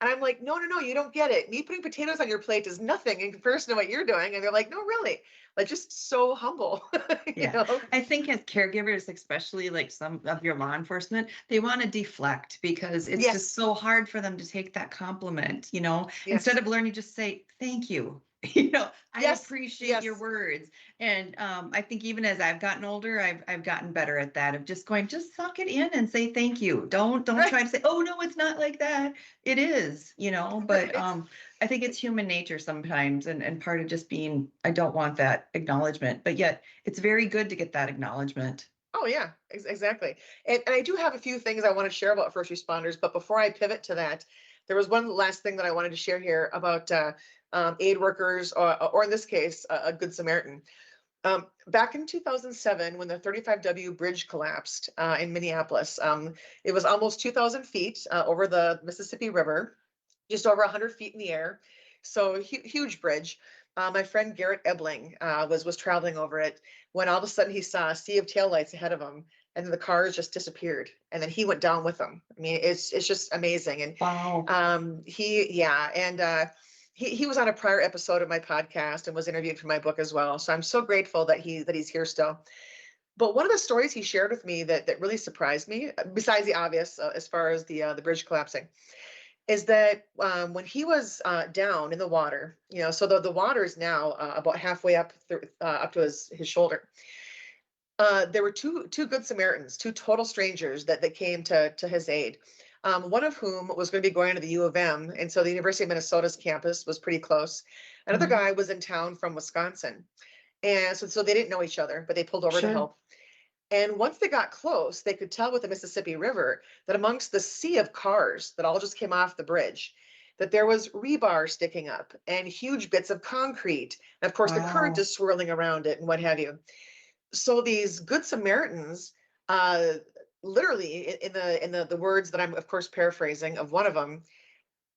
And I'm like, "No, no, no, you don't get it. Me putting potatoes on your plate is nothing in comparison to what you're doing." And they're like, "No, really." Like, just so humble, you Yeah. know? I think as caregivers, especially like some of your law enforcement, they want to deflect because it's just Yes, so hard for them to take that compliment, instead yes, of learning, just say, thank you. I yes, appreciate your yes. words. And I think even as I've gotten older, I've gotten better at that of just going, just suck it in and say thank you. Don't Right, try to say, oh no, it's not like that. It is, but right. I think it's human nature sometimes, and part of just being, I don't want that acknowledgement, but yet it's very good to get that acknowledgement. Oh yeah, exactly. And I do have a few things I want to share about first responders, but before I pivot to that, there was one last thing that I wanted to share here about aid workers, or in this case, a Good Samaritan. Back in 2007, when the 35W bridge collapsed in Minneapolis, it was almost 2,000 feet over the Mississippi River, just over 100 feet in the air. So huge bridge. My friend Garrett Ebling was traveling over it when all of a sudden he saw a sea of taillights ahead of him, and then the cars just disappeared, and then he went down with them. I mean, it's just amazing. And Wow. he yeah, and he was on a prior episode of my podcast and was interviewed for my book as well. So I'm so grateful that he's here still. But one of the stories he shared with me that really surprised me, besides the obvious, as far as the bridge collapsing, is that when he was down in the water, so the water is now about halfway up to his shoulder. There were two good Samaritans, two total strangers that came to his aid. One of whom was going to be going to the U of M, and so the University of Minnesota's campus was pretty close. Another Mhm. guy was in town from Wisconsin, and so they didn't know each other, but they pulled over to Sure. help. And once they got close, they could tell with the Mississippi River that amongst the sea of cars that all just came off the bridge, that there was rebar sticking up and huge bits of concrete. And of course, the current Wow. is swirling around it and what have you. So these good Samaritans, uh, literally in the words that I'm of course paraphrasing of one of them,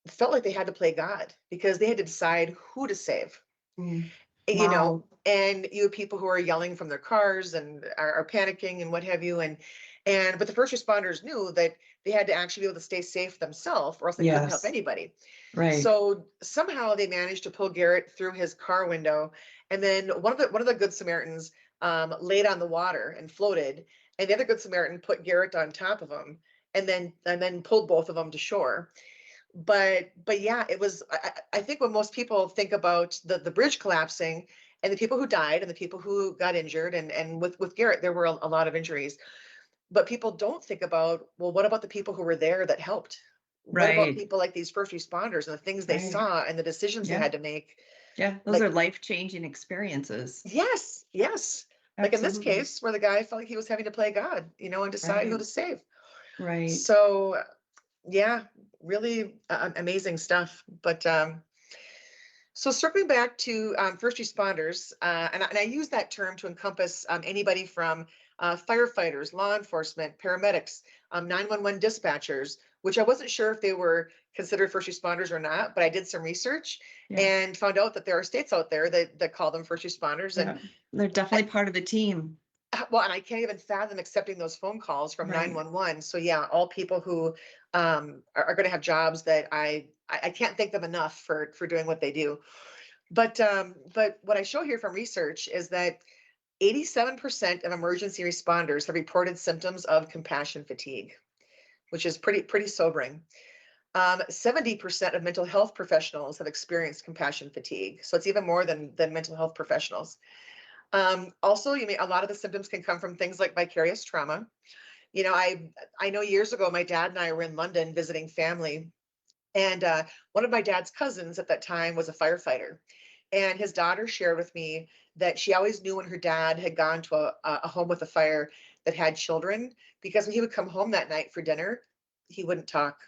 felt like they had to play God because they had to decide who to save. Mm. You know Wow. and you have people who are yelling from their cars and are panicking and what have you, and but the first responders knew that they had to actually be able to stay safe themselves or else they couldn't help Yes. anybody. Right. So somehow they managed to pull Garrett through his car window, and then one of the good Samaritans laid on the water and floated, and the other good Samaritan put Garrett on top of him, and then pulled both of them to shore. But yeah, it was, I think when most people think about the bridge collapsing and the people who died and the people who got injured, and with Garrett there were a lot of injuries, but people don't think about, well, what about the people who were there that helped? What about Right. people like these first responders and the things they Right. saw and the decisions they Yeah. had to make? Yeah. Those Like, are life-changing experiences. yes, yes, like in this Absolutely. case where the guy felt like he was having to play God, and decide who Right. to save. Right. So yeah, really amazing stuff. But So circling back to first responders, and I use that term to encompass anybody from firefighters, law enforcement, paramedics, 911 dispatchers, which I wasn't sure if they were considered first responders or not, but I did some research Yeah, and found out that there are states out there that call them first responders. And yeah, they're definitely part of the team. well, and I can't even fathom accepting those phone calls from Right. 911. So yeah, all people who are going to have jobs that I can't thank them enough for doing what they do. But what I show here from research is that 87% of emergency responders have reported symptoms of compassion fatigue, which is pretty sobering. 70% of mental health professionals have experienced compassion fatigue, so it's even more than mental health professionals. Also, you mean a lot of the symptoms can come from things like vicarious trauma. You know, I know years ago my dad and I were in London visiting family, and one of my dad's cousins at that time was a firefighter. And his daughter shared with me that she always knew when her dad had gone to a home with a fire that had children, because when he would come home that night for dinner, he wouldn't talk.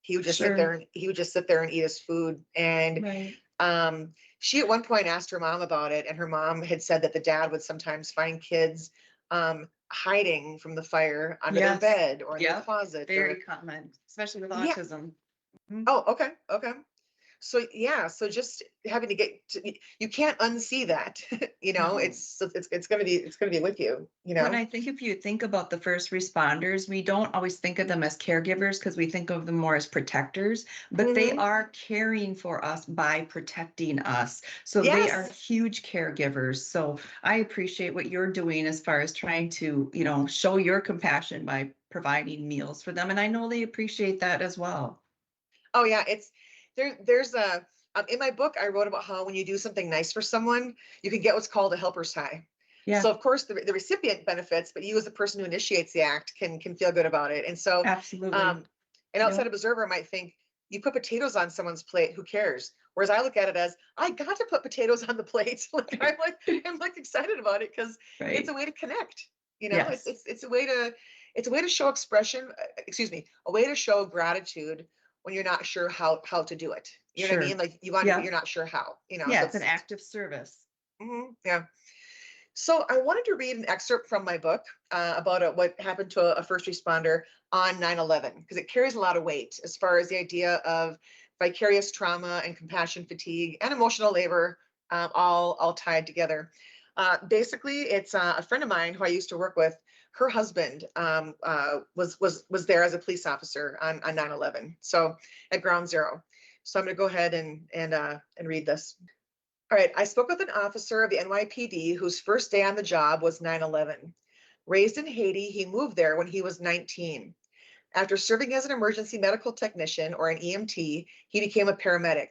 He would just sit Sure. there and he would just sit there and eat his food. And Right. she at one point asked her mom about it, and her mom had said that the dad would sometimes find kids hiding from the fire under their Yes. bed or in their Yep. closet Very or common, especially with yeah. autism. Mhm. Oh, okay, okay. So yeah, so just having to get to, you can't unsee that. No. It's gonna be with you. But I think if you think about the first responders, we don't always think of them as caregivers because we think of them more as protectors, but they Hmm. are caring for us by protecting us. So they are Yes. huge caregivers. So I appreciate what you're doing as far as trying to, show your compassion by providing meals for them. And I know they appreciate that as well. Oh yeah, it's there's a in my book I wrote about how when you do something nice for someone, you can get what's called a helper's high. Yeah, So of course the recipient benefits, but you as the person who initiates the act can feel good about it. And so absolutely. um an outside Yep, observer might think you put potatoes on someone's plate, who cares? Whereas I look at it as I got to put potatoes on the plate. Like I'm like excited about it because it's a right. way to connect. It's Yes, it's it's a way to it's a way to show expression, excuse me, a way to show gratitude when you're not sure how to do it. You know what I mean? sure. Like you want to, but Yeah, you're not sure how. yeah, So it's an act of service. yeah. So I wanted to read an excerpt from my book about what happened to a first responder on 9/11 because it carries a lot of weight as far as the idea of vicarious trauma and compassion fatigue and emotional labor, all tied together. Basically, it's a friend of mine who I used to work with. Her husband was there as a police officer on 9/11, so at Ground Zero. So I'm going to go ahead and read this. All right, I spoke with an officer of the NYPD whose first day on the job was 9/11. Raised in Haiti, he moved there when he was 19. After serving as an emergency medical technician or an EMT, he became a paramedic.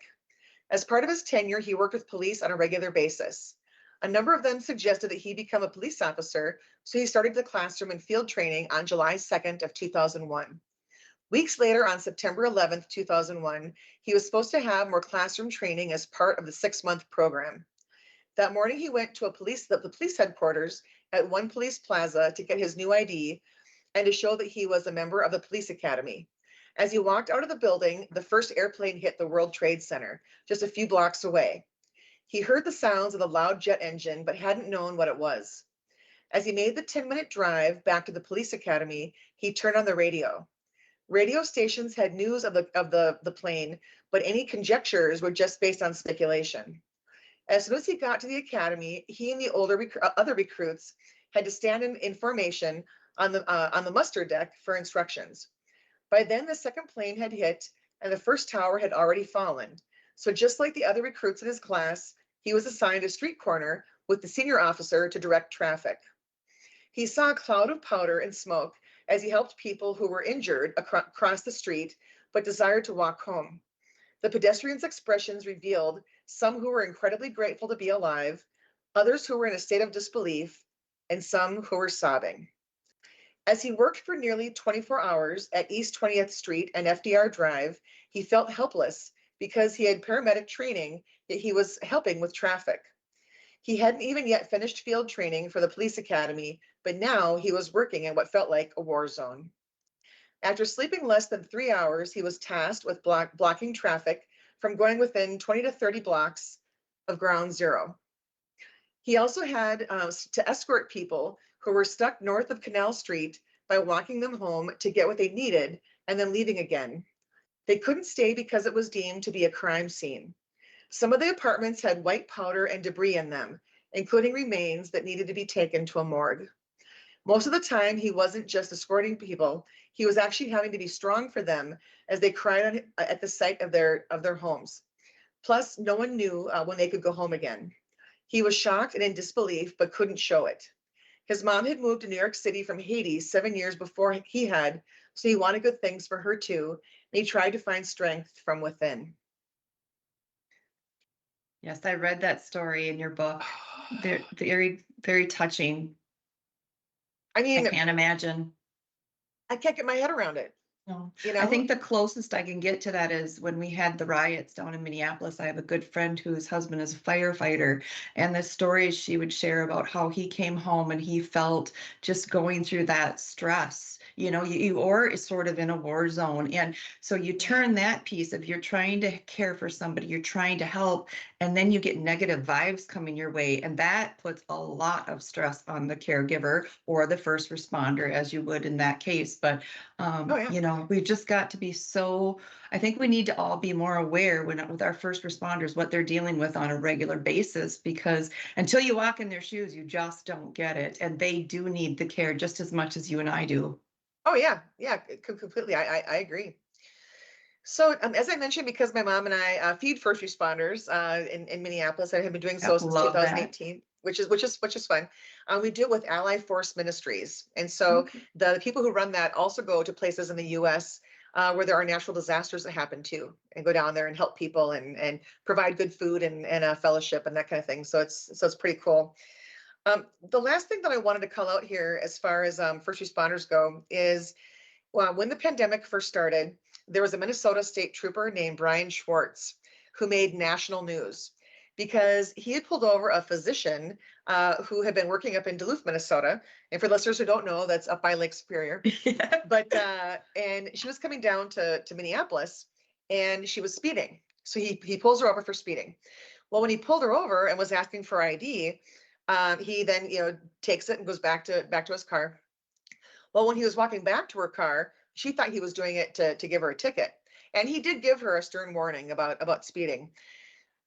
As part of his tenure, he worked with police on a regular basis. A number of them suggested that he become a police officer, so he started the classroom and field training on July 2nd of 2001. Weeks later, on September 11th, 2001, he was supposed to have more classroom training as part of the 6-month program. That morning, he went to the police headquarters at One Police Plaza to get his new ID and to show that he was a member of the police academy. As he walked out of the building, the first airplane hit the World Trade Center, just a few blocks away. He heard the sounds of the loud jet engine, but hadn't known what it was. As he made the 10-minute drive back to the police academy, he turned on the radio. Radio stations had news of the plane, but any conjectures were just based on speculation. As soon as he got to the academy, he and the other recruits had to stand in formation on the muster deck for instructions. By then, the second plane had hit, and the first tower had already fallen. So just like the other recruits in his class, he was assigned a street corner with the senior officer to direct traffic. He saw a cloud of powder and smoke as he helped people who were injured across the street but desired to walk home. The pedestrians' expressions revealed some who were incredibly grateful to be alive, others who were in a state of disbelief, and some who were sobbing. As he worked for nearly 24 hours at East 20th Street and FDR Drive, he felt helpless because he had paramedic training, yet he was helping with traffic. He hadn't even yet finished field training for the police academy, but now he was working in what felt like a war zone. After sleeping less than 3 hours, he was tasked with blocking traffic from going within 20 to 30 blocks of ground zero. He also had to escort people who were stuck north of Canal Street by walking them home to get what they needed and then leaving again. They couldn't stay because it was deemed to be a crime scene. Some of the apartments had white powder and debris in them, including remains that needed to be taken to a morgue. Most of the time, he wasn't just escorting people, he was actually having to be strong for them as they cried at the sight of their homes. Plus, no one knew when they could go home again. He was shocked and in disbelief, but couldn't show it. His mom had moved to New York City from Haiti 7 years before he had, so he wanted good things for her too. And he tried to find strength from within. Yes, I read that story in your book. Very, very, very touching. I I mean, can't imagine. I can't get my head around it, No, you I know? think the closest I can get to that is when we had the riots down in Minneapolis. I have a good friend whose husband is a firefighter, and the stories she would share about how he came home and he felt just going through that stress. You or is sort of in a war zone. And so you Yeah. turn that piece of you're trying to care for somebody, you're trying to help, and then you get negative vibes coming your way. And that puts a lot of stress on the caregiver or the first responder, as you would in that case. But Oh, yeah. we've just got to be so, I think we need to all be more aware when with our first responders, what they're dealing with on a regular basis, because until you walk in their shoes, you just don't get it. And they do need the care just as much as you and I do. Oh, yeah. Yeah. Completely. I agree. So, as I mentioned, because my mom and I feed first responders in Minneapolis, I have been doing so Yep, since love that. 2018, which is fun. We do it with Ally Force Ministries, and so Okay. the people who run that also go to places in the U.S. Where there are natural disasters that happen too, and go down there and help people and provide good food and fellowship and that kind of thing. So it's pretty cool. The last thing that I wanted to call out here, as far as first responders go, is well, when the pandemic first started, there was a Minnesota state trooper named Brian Schwartz who made national news because he had pulled over a physician who had been working up in Duluth, Minnesota. And for listeners who don't know, that's up by Lake Superior. Yeah. But and she was coming down to Minneapolis, and she was speeding. So he pulls her over for speeding. Well, when he pulled her over and was asking for ID, he then takes it and goes back to his car. Well, when he was walking back to her car, she thought he was doing it to give her a ticket. And he did give her a stern warning about speeding.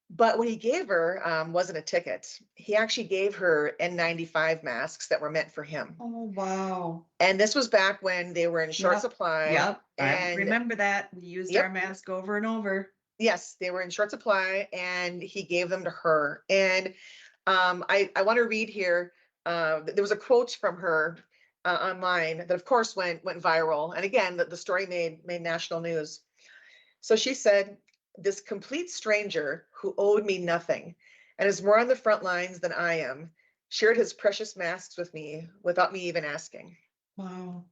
But what he gave her wasn't a ticket. He actually gave her N95 masks that were meant for him. Oh, wow. And this was back when they were in short Yep. supply. Yep. I And remember that. We used our yep, mask over and over. yes, they were in short supply, and he gave them to her. And I want to read here. There was a quote from her online that, of course, went viral. And again, the story made national news. So she said, "This complete stranger who owed me nothing and is more on the front lines than I am, shared his precious masks with me without me even asking." Wow.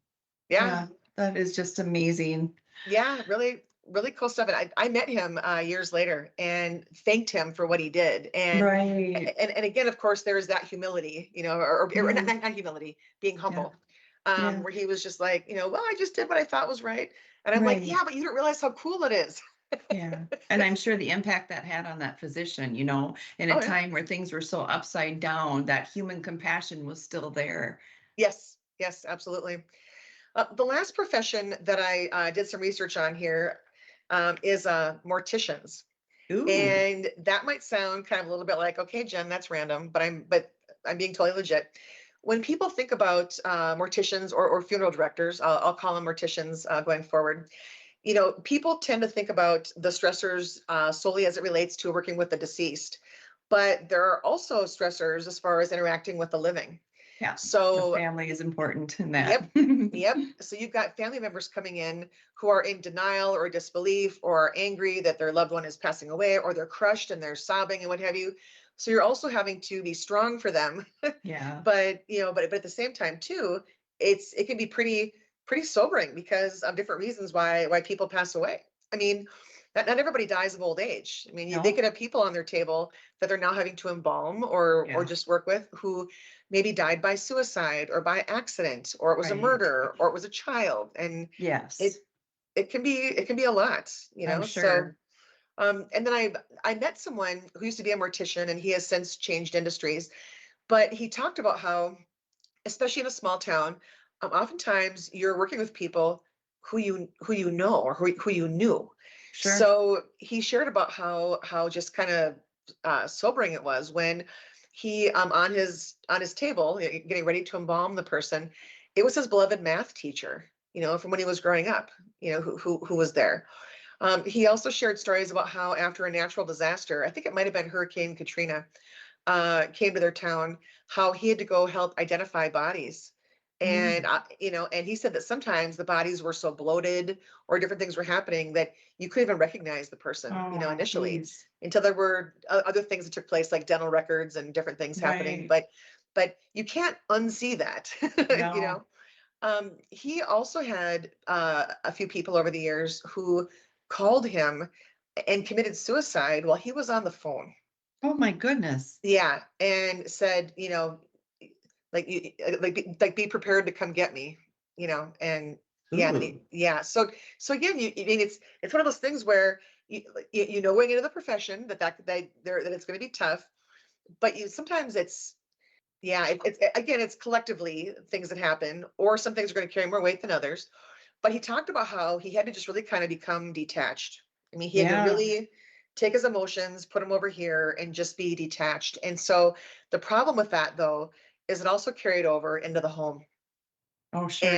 Yeah, Yeah, that is just amazing. yeah, really, really cool stuff. And I met him years later and thanked him for what he did. Right. And again, of course, there is that humility, or Yeah. not humility, being Yeah. humble, Yeah. where he was just like, well, I just did what I thought was right. And I'm like, Right. yeah, but you don't realize how cool it is. Yeah. And I'm sure the impact that had on that physician, in a Oh, yeah. time where things were so upside down, that human compassion was still there. Yes, yes, absolutely. The last profession that I did some research on here is morticians. Ooh. And that might sound kind of a little bit like, okay, Jen, that's random, but I'm being totally legit. When people think about morticians or funeral directors, I'll call them morticians going forward. People tend to think about the stressors solely as it relates to working with the deceased, but there are also stressors as far as interacting with the living. Yeah. The So family is important in that. yep, yep. So you've got family members coming in who are in denial or disbelief or are angry that their loved one is passing away, or they're crushed and they're sobbing and what have you. So you're also having to be strong for them, Yeah. but at the same time too, it can be pretty sobering because of different reasons why people pass away. I mean, not everybody dies of old age. I mean, they No. could have people on their table that they're now having to embalm or Yeah. just work with who maybe died by suicide or by accident, or it was a Right. murder, or it was a child. And it Yes. it can be a lot, I'm so sure. And then I met someone who used to be a mortician, and he has since changed industries. But he talked about how, especially in a small town, oftentimes you're working with people who you know, or who you knew. Sure. So he shared about how just kind of sobering it was when he, on his table, getting ready to embalm the person. It was his beloved math teacher, from when he was growing up, who was there. He also shared stories about how, after a natural disaster, I think it might have been Hurricane Katrina, came to their town, how he had to go help identify bodies. And, Mm. and he said that sometimes the bodies were so bloated, or different things were happening, that you couldn't even recognize the person, Oh, initially, geez. until there were other things that took place, like dental records and different things happening. Right. But you can't unsee that, you No. know. He also had a few people over the years who called him and committed suicide while he was on the phone. Oh, my goodness. Yeah, and said, like, like, be prepared to come get me, and yeah, and then Ooh. yeah. So again, I mean, it's one of those things where going into the profession, that it's going to be tough, but you sometimes it's yeah, it's again, it's collectively things that happen, or some things are going to carry more weight than others. But he talked about how he had to just really kind of become detached. I mean, he had to Yeah. really take his emotions, put them over here, and just be detached. And so the problem with that, though, is it also carried over into the home, Oh, sure.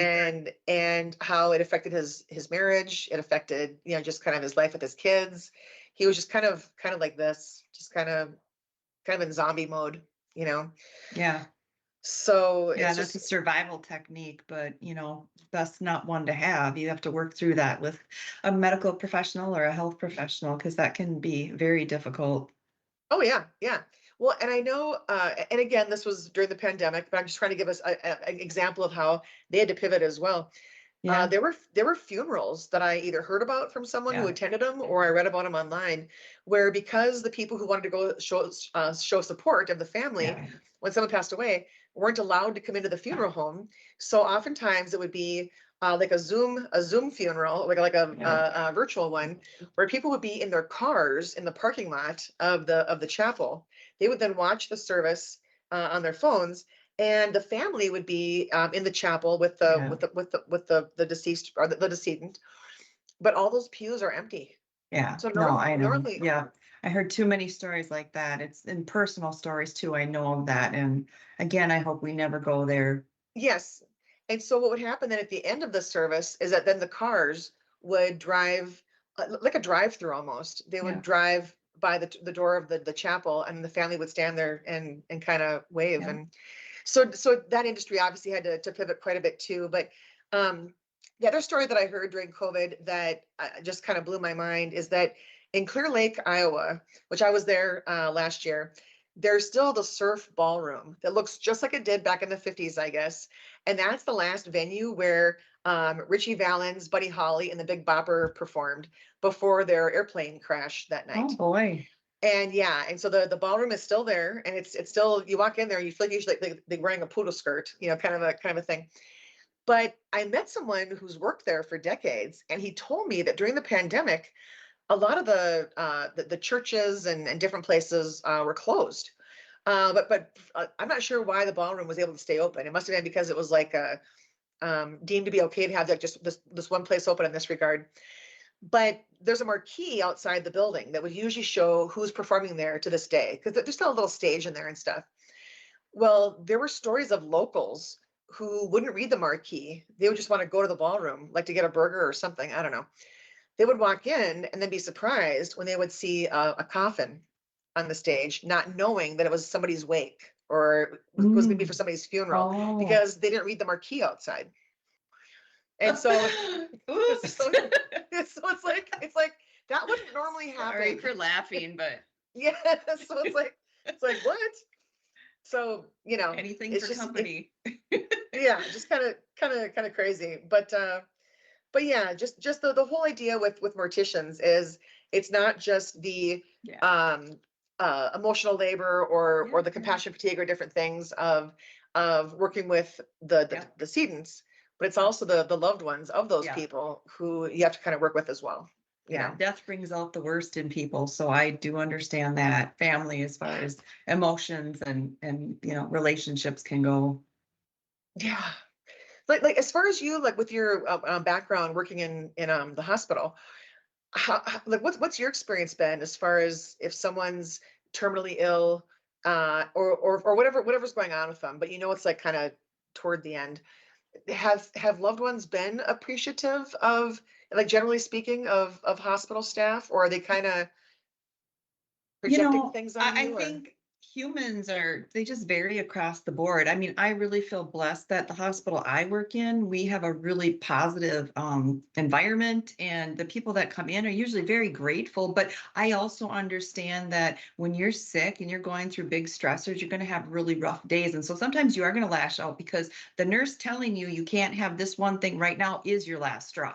and how it affected his marriage. It affected, just kind of his life with his kids. He was just kind of like this, just kind of in zombie mode, you know. Yeah. So Yeah, it's that's a just survival technique, but that's not one to have. You have to work through that with a medical professional or a health professional because that can be very difficult. Oh yeah, yeah. Well, and I know, and again, this was during the pandemic, but I'm just trying to give us an example of how they had to pivot as well. Yeah. There were funerals that I either heard about from someone who Yeah. attended them, or I read about them online, where, because the people who wanted to go show support of the family Yeah. when someone passed away weren't allowed to come into the funeral home. So oftentimes it would be like a Zoom funeral, like Yeah. a virtual one, where people would be in their cars in the parking lot of the chapel. They would then watch the service on their phones, and the family would be in the chapel with the Yeah. with the with the with the deceased, or the decedent, but all those pews are empty. Yeah. So No, I know. normally, Yeah. I heard too many stories like that. It's in personal stories too. I know of that. And again, I hope we never go there. yes. And so what would happen then at the end of the service is that then the cars would drive, like a drive-through almost. They would Yeah. drive by the door of the chapel, and the family would stand there and kind of wave. Yeah. And so that industry obviously had to pivot quite a bit too. But um, the other story that I heard during COVID that just kind of blew my mind is that in Clear Lake, Iowa, which I was there last year, there's still the surf ballroom that looks just like it did back in the 50s, I guess. And that's the last venue where Richie Valens, Buddy Holly, and the Big Bopper performed before their airplane crash that Oh night. boy. And yeah, and so the ballroom is still there, and it's still, you walk in there, you feel like usually they're wearing a poodle skirt, kind of a thing. But I met someone who's worked there for decades, and he told me that during the pandemic, a lot of the churches and different places were closed. But I'm not sure why the ballroom was able to stay open. It must have been because it was like deemed to be okay to have like just this one place open in this regard. But there's a marquee outside the building that would usually show who's performing there to this day, because there's still a little stage in there and stuff. Well, there were stories of locals who wouldn't read the marquee. They would just want to go to the ballroom, like to get a burger or something. I don't know. They would walk in and then be surprised when they would see a coffin on the stage, not knowing that it was somebody's wake, or was going to be for Mm. somebody's funeral, Oh. because they didn't read the marquee outside. And so, Oops. so, so it's like that wouldn't normally Sorry happen. for laughing, but Yeah. So it's like what? So, anything it's for just company. yeah, just kind of crazy. But yeah, just the whole idea with morticians is, it's not just the Yeah. um emotional labor, or Yeah. the Yeah. compassion fatigue, or different things of working with the Yeah. decedents, but it's also the loved ones of those Yeah. people who you have to kind of work with as well. you Yeah, know. death brings out the worst in people, so I do understand that family as far as emotions and relationships can go. Yeah. Like as far as you, like with your background working in the hospital, like what's your experience been as far as if someone's terminally ill, or whatever's going on with them, but it's like kind of toward the end. Have loved ones been appreciative of, like, generally speaking, of hospital staff, or are they kind of projecting things on I you, or? think they just vary across the board. I mean, I really feel blessed that the hospital I work in, we have a really positive environment, and the people that come in are usually very grateful. But I also understand that when you're sick and you're going through big stressors, you're going to have really rough days. And so sometimes you are going to lash out because the nurse telling you can't have this one thing right now is your last straw.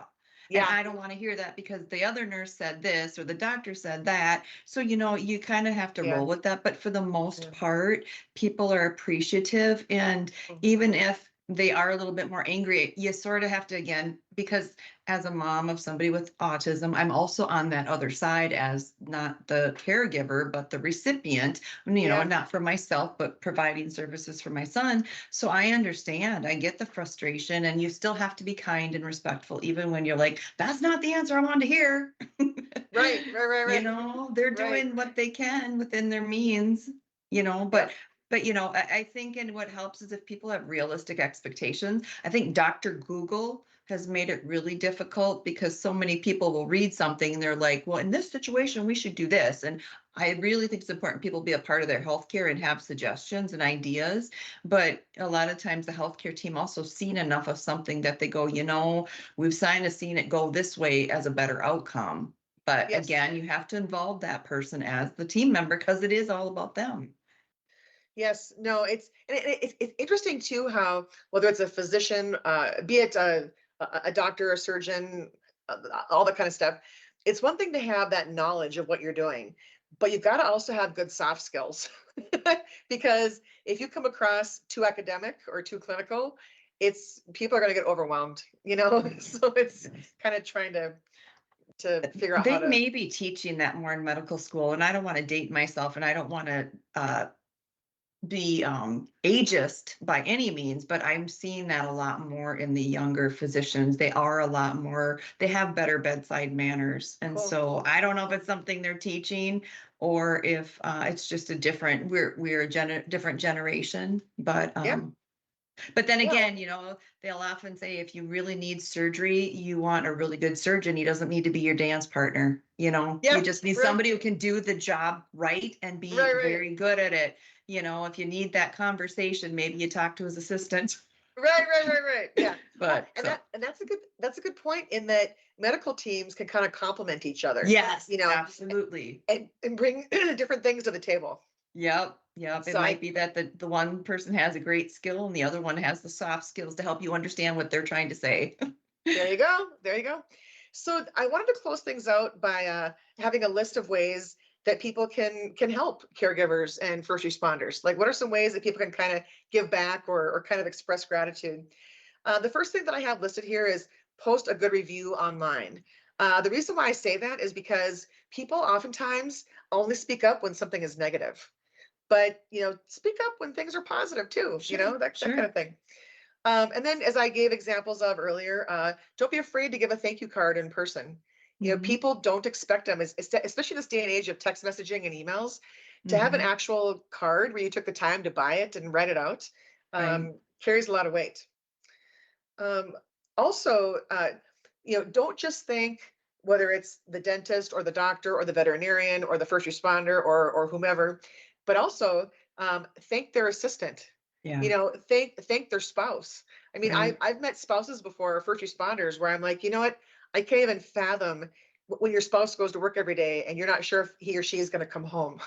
And Yeah. I don't want to hear that because the other nurse said this or the doctor said that. So, you kind of have to Yeah. roll with that. But for the most Yeah. part, people are appreciative. And Mhm. even if they are a little bit more angry, you sort of have to, again, because as a mom of somebody with autism, I'm also on that other side as not the caregiver, but the recipient, Yeah. not for myself, but providing services for my son. So I understand, I get the frustration, and you still have to be kind and respectful, even when you're like, that's not the answer I wanted to hear. Right. Right. Right. Right. They're Right. doing what they can within their means, but Yep. I think, and what helps is if people have realistic expectations. I think Dr. Google has made it really difficult because so many people will read something and they're like, well, in this situation, we should do this. And I really think it's important people be a part of their healthcare and have suggestions and ideas. But a lot of times the healthcare team also seen enough of something that they go, we've kind of seen it go this way as a better outcome. But Yes. again, you have to involve that person as the team member because it is all about them. Yes. No, it's interesting too how, whether it's a physician, be it a doctor, a surgeon, all that kind of stuff. It's one thing to have that knowledge of what you're doing, but you've got to also have good soft skills. Because if you come across too academic or too clinical, it's people are going to get overwhelmed, So it's Yes. kind of trying to figure out how They to. may be teaching that more in medical school, and I don't want to date myself, and I don't want to be ageist by any means, but I'm seeing that a lot more in the younger physicians. They are a lot more, they have better bedside manners. And Cool. so I don't know if it's something they're teaching or if it's just we're a different generation, Yeah. but then Yeah. again, they'll often say if you really need surgery, you want a really good surgeon. He doesn't need to be your dance partner. You Yeah. just need Right. somebody who can do the job right and be Right. Right. very good at it. If you need that conversation, maybe you talk to his assistant. Right, right, right, right. Yeah. Well, But so and that's a good point, in that medical teams can kind of complement each other, yes, absolutely. and bring different things to the table. Yep. Yep. It So might be that the one person has a great skill and the other one has the soft skills to help you understand what they're trying to say. there you go. There you go. So I wanted to close things out by having a list of ways that people can help caregivers and first responders. Like, what are some ways that people can kind of give back, or kind of express gratitude? The first thing that I have listed here is post a good review online. The reason why I say that is because people oftentimes only speak up when something is negative, but speak up when things are positive too. Sure. That kind Sure. of thing. And then, as I gave examples of earlier, don't be afraid to give a thank you card in person. Hmm. People don't expect them, especially this day and age of text messaging and emails, to have an Hmm. actual card where you took the time to buy it and write it out. Right. Carries a lot of weight. Um, Also, don't just think, whether it's the dentist or the doctor or the veterinarian or the first responder, or whomever, but also thank their assistant. Yeah. Thank their spouse. I mean, Right. I've met spouses before, first responders, where I'm like, you know what? I can't even fathom when your spouse goes to work every day and you're not sure if he or she is going to come home,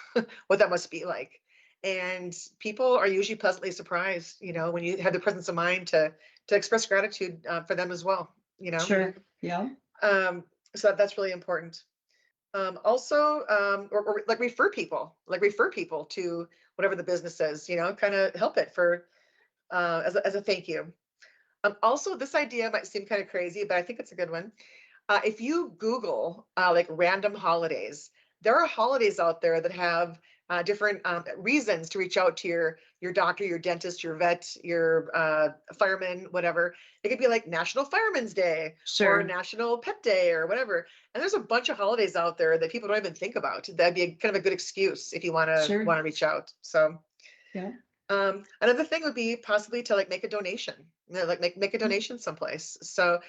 what that must be like. And people are usually pleasantly surprised, when you have the presence of mind to express gratitude for them as well. Sure. Yeah. Um, so that's really important. Also, or like refer people to whatever the business is, kind of help it for as a thank you. Also, this idea might seem kind of crazy, but I think it's a good one. If you Google like random holidays, there are holidays out there that have different reasons to reach out to your doctor, your dentist, your vet, your fireman, whatever. It could be like National Fireman's Day or Sure. National Pet Day or whatever. And there's a bunch of holidays out there that people don't even think about. That'd be kind of a good excuse if you Sure. want to reach out. So Yeah. another thing would be possibly to like make a donation, like make a Mm. donation someplace. So,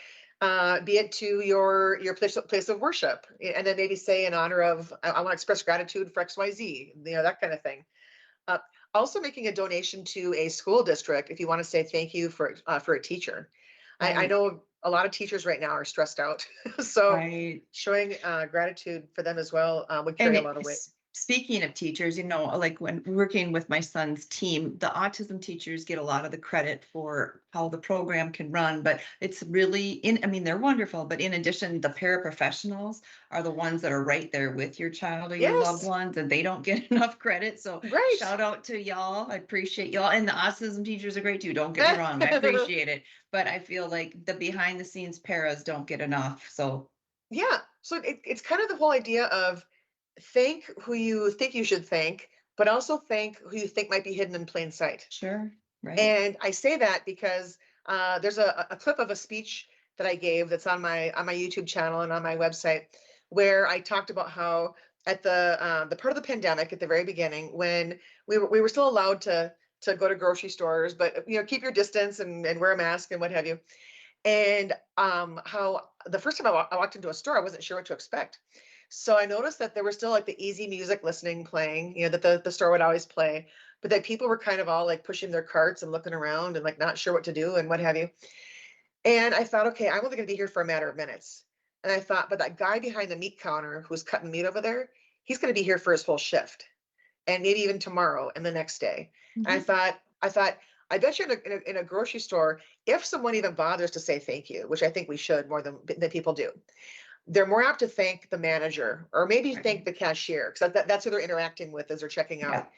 be it to your place of worship, and then maybe say in honor of I want to express gratitude for XYZ, that kind of thing. Uh, Also, making a donation to a school district if you want to say thank you for a teacher. I Right. know a lot of teachers right now are stressed out, so Right. showing gratitude for them as well would And carry a lot of weight. speaking of teachers, like when working with my son's team, the autism teachers get a lot of the credit for how the program can run, but it's really I mean, they're wonderful, but in addition, the paraprofessionals are the ones that are right there with your child or your loved Yes, ones, and they don't get enough credit. So right. shout out to y'all. I appreciate y'all. And the autism teachers are great too. Don't get me wrong. I appreciate it. But I feel like the behind the scenes paras don't get enough. So Yeah. So it's kind of the whole idea of thank who you think you should thank, but also thank who you think might be hidden in plain sight. sure. Right. And I say that because there's a clip of a speech that I gave that's on my YouTube channel and on my website, where I talked about how at the part of the pandemic at the very beginning, when we were still allowed to go to grocery stores, but keep your distance and wear a mask and what have you. And how the first time I walked into a store, I wasn't sure what to expect. So I noticed that there was still like the easy music listening playing, that the store would always play, but that people were kind of all like pushing their carts and looking around and like not sure what to do and what have you. And I thought, okay, I'm only going to be here for a matter of minutes. And I thought, but that guy behind the meat counter who's cutting meat over there, he's going to be here for his whole shift and maybe even tomorrow and the next day. And Mhm. I thought, I bet you in a grocery store, if someone even bothers to say thank you, which I think we should more than people do, they're more apt to thank the manager or maybe thank Right. the cashier because that's who they're interacting with as they're checking Yeah. out.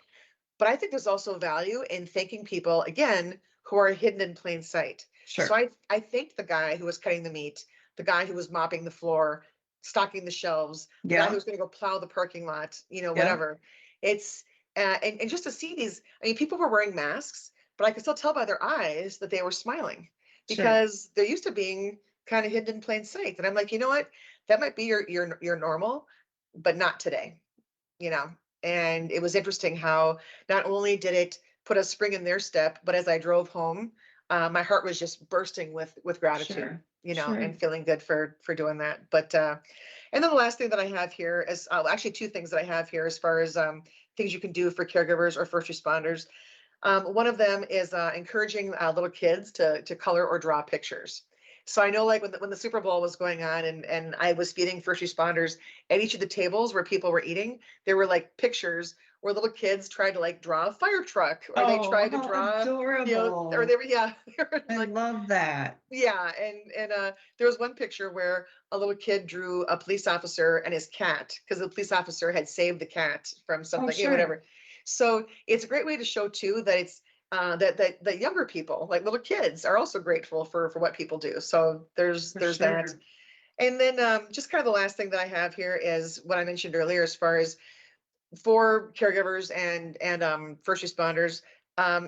But I think there's also value in thanking people again who are hidden in plain sight. So Sure. I thanked the guy who was cutting the meat, the guy who was mopping the floor, stocking the shelves, the guy who Yeah. was going to go plow the parking lot, Yeah. whatever. It's and just to see these, I mean, people were wearing masks, but I could still tell by their eyes that they were smiling Sure. because they're used to being kind of hidden in plain sight. And I'm like, you know what? That might be your normal, but not today you know. And it was interesting how not only did it put a spring in their step, but as I drove home, my heart was just bursting with gratitude, Sure. Sure. and feeling good for doing that. But and then the last thing that I have here is actually two things that I have here as far as things you can do for caregivers or first responders. One of them is encouraging little kids to color or draw pictures. So I know, like when the Super Bowl was going on, and I was feeding first responders at each of the tables where people were eating, there were like pictures where little kids tried to like draw a fire truck, or they Oh, tried to how draw, or adorable. they were yeah, they were I like love that. yeah, and there was one picture where a little kid drew a police officer and his cat because the police officer had saved the cat from Oh, something, sure. whatever. So it's a great way to show too that it's that younger people, like little kids, are also grateful for what people do. So For there's that. sure. And then just kind of the last thing that I have here is what I mentioned earlier as far as for caregivers and first responders,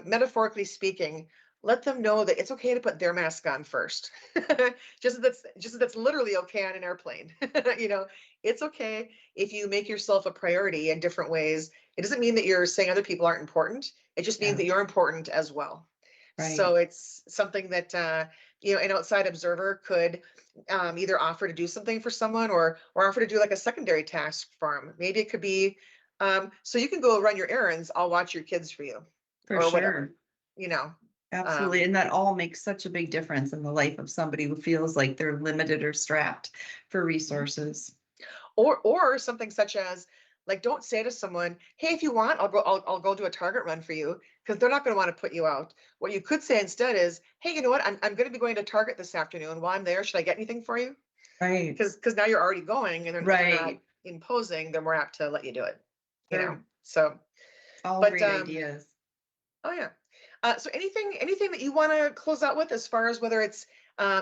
metaphorically speaking, let them know that it's okay to put their mask on first. Just as that's literally okay on an airplane. It's okay if you make yourself a priority in different ways. It doesn't mean that you're saying other people aren't important. It just means Yeah. that you're important as well. So Right. it's something that an outside observer could either offer to do something for someone or offer to do like a secondary task for them. Maybe it could be so you can go run your errands. I'll watch your kids for you, For or whatever. sure. You know, Absolutely. um, And that all makes such a big difference in the life of somebody who feels like they're limited or strapped for mhm. resources. Or something such as like, don't say to someone, "Hey, if you want, I'll go do a Target run for you," because they're not going to want to put you out. What you could say instead is, "Hey, you know what? I'm going to be going to Target this afternoon. While I'm there, should I get anything for you?" Right. Because now you're already going, and they're not Right. imposing. They're more apt to let you do it. Sure. So, All but great ideas. oh yeah. So anything that you want to close out with as far as whether it's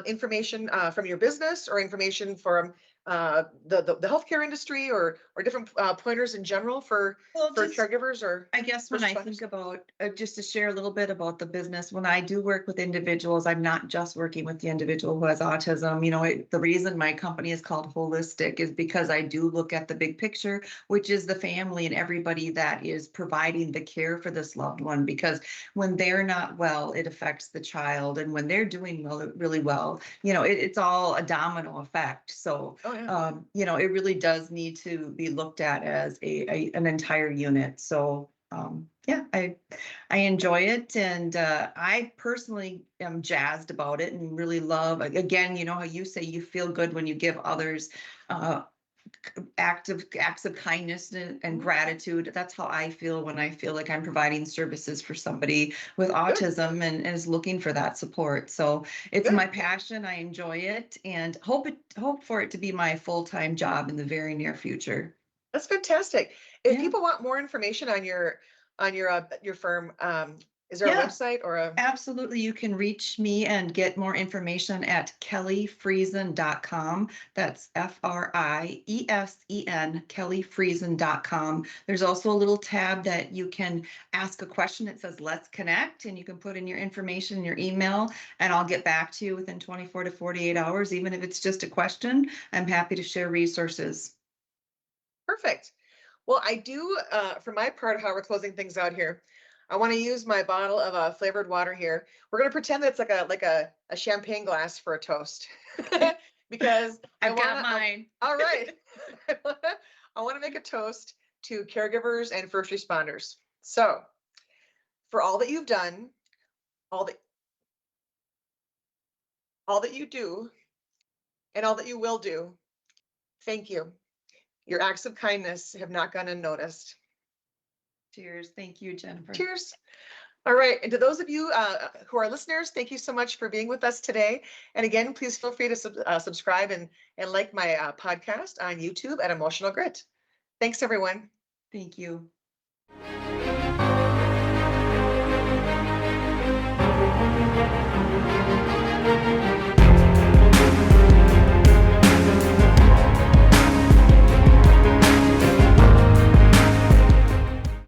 information from your business or information from the healthcare industry or different pointers in general Well, for just caregivers or I guess when first I think responders? about, just to share a little bit about the business, when I do work with individuals, I'm not just working with the individual who has autism. The reason my company is called Holistic is because I do look at the big picture, which is the family and everybody that is providing the care for this loved one. Because when they're not well, it affects the child, and when they're doing well, really well, it's all a domino effect. So Oh yeah. it really does need to be looked at as an entire unit. So yeah, I enjoy it, and I personally am jazzed about it and really love. Again, how you say you feel good when you give others uh, acts of kindness and Mhm. gratitude. That's how I feel when I feel like I'm providing services for somebody with Good, autism and is looking for that support. So it's good. my passion. I enjoy it, and hope for it to be my full-time job in the very near future. That's fantastic. If Yeah. people want more information on your firm, is there a Yeah. website or a Absolutely. You can reach me and get more information at kellyfriesen.com. That's Friesen, kellyfriesen.com. There's also a little tab that you can ask a question. It says, let's connect, and you can put in your information, your email, and I'll get back to you within 24 to 48 hours. Even if it's just a question, I'm happy to share resources. perfect? Well, I do, for my part, how we're closing things out here. I want to use my bottle of flavored water here. We're going to pretend that it's like a champagne glass for a toast, because I I've want got to. mine. All right, I want to make a toast to caregivers and first responders. So, for all that you've done, all that all that you do, and all that you will do, thank you. Your acts of kindness have not gone unnoticed. Cheers. Thank you, Jennifer. Cheers. All right. And to those of you who are listeners, thank you so much for being with us today. And again, please feel free to subscribe and like my podcast on YouTube at Emotional Grit. Thanks, everyone. Thank you.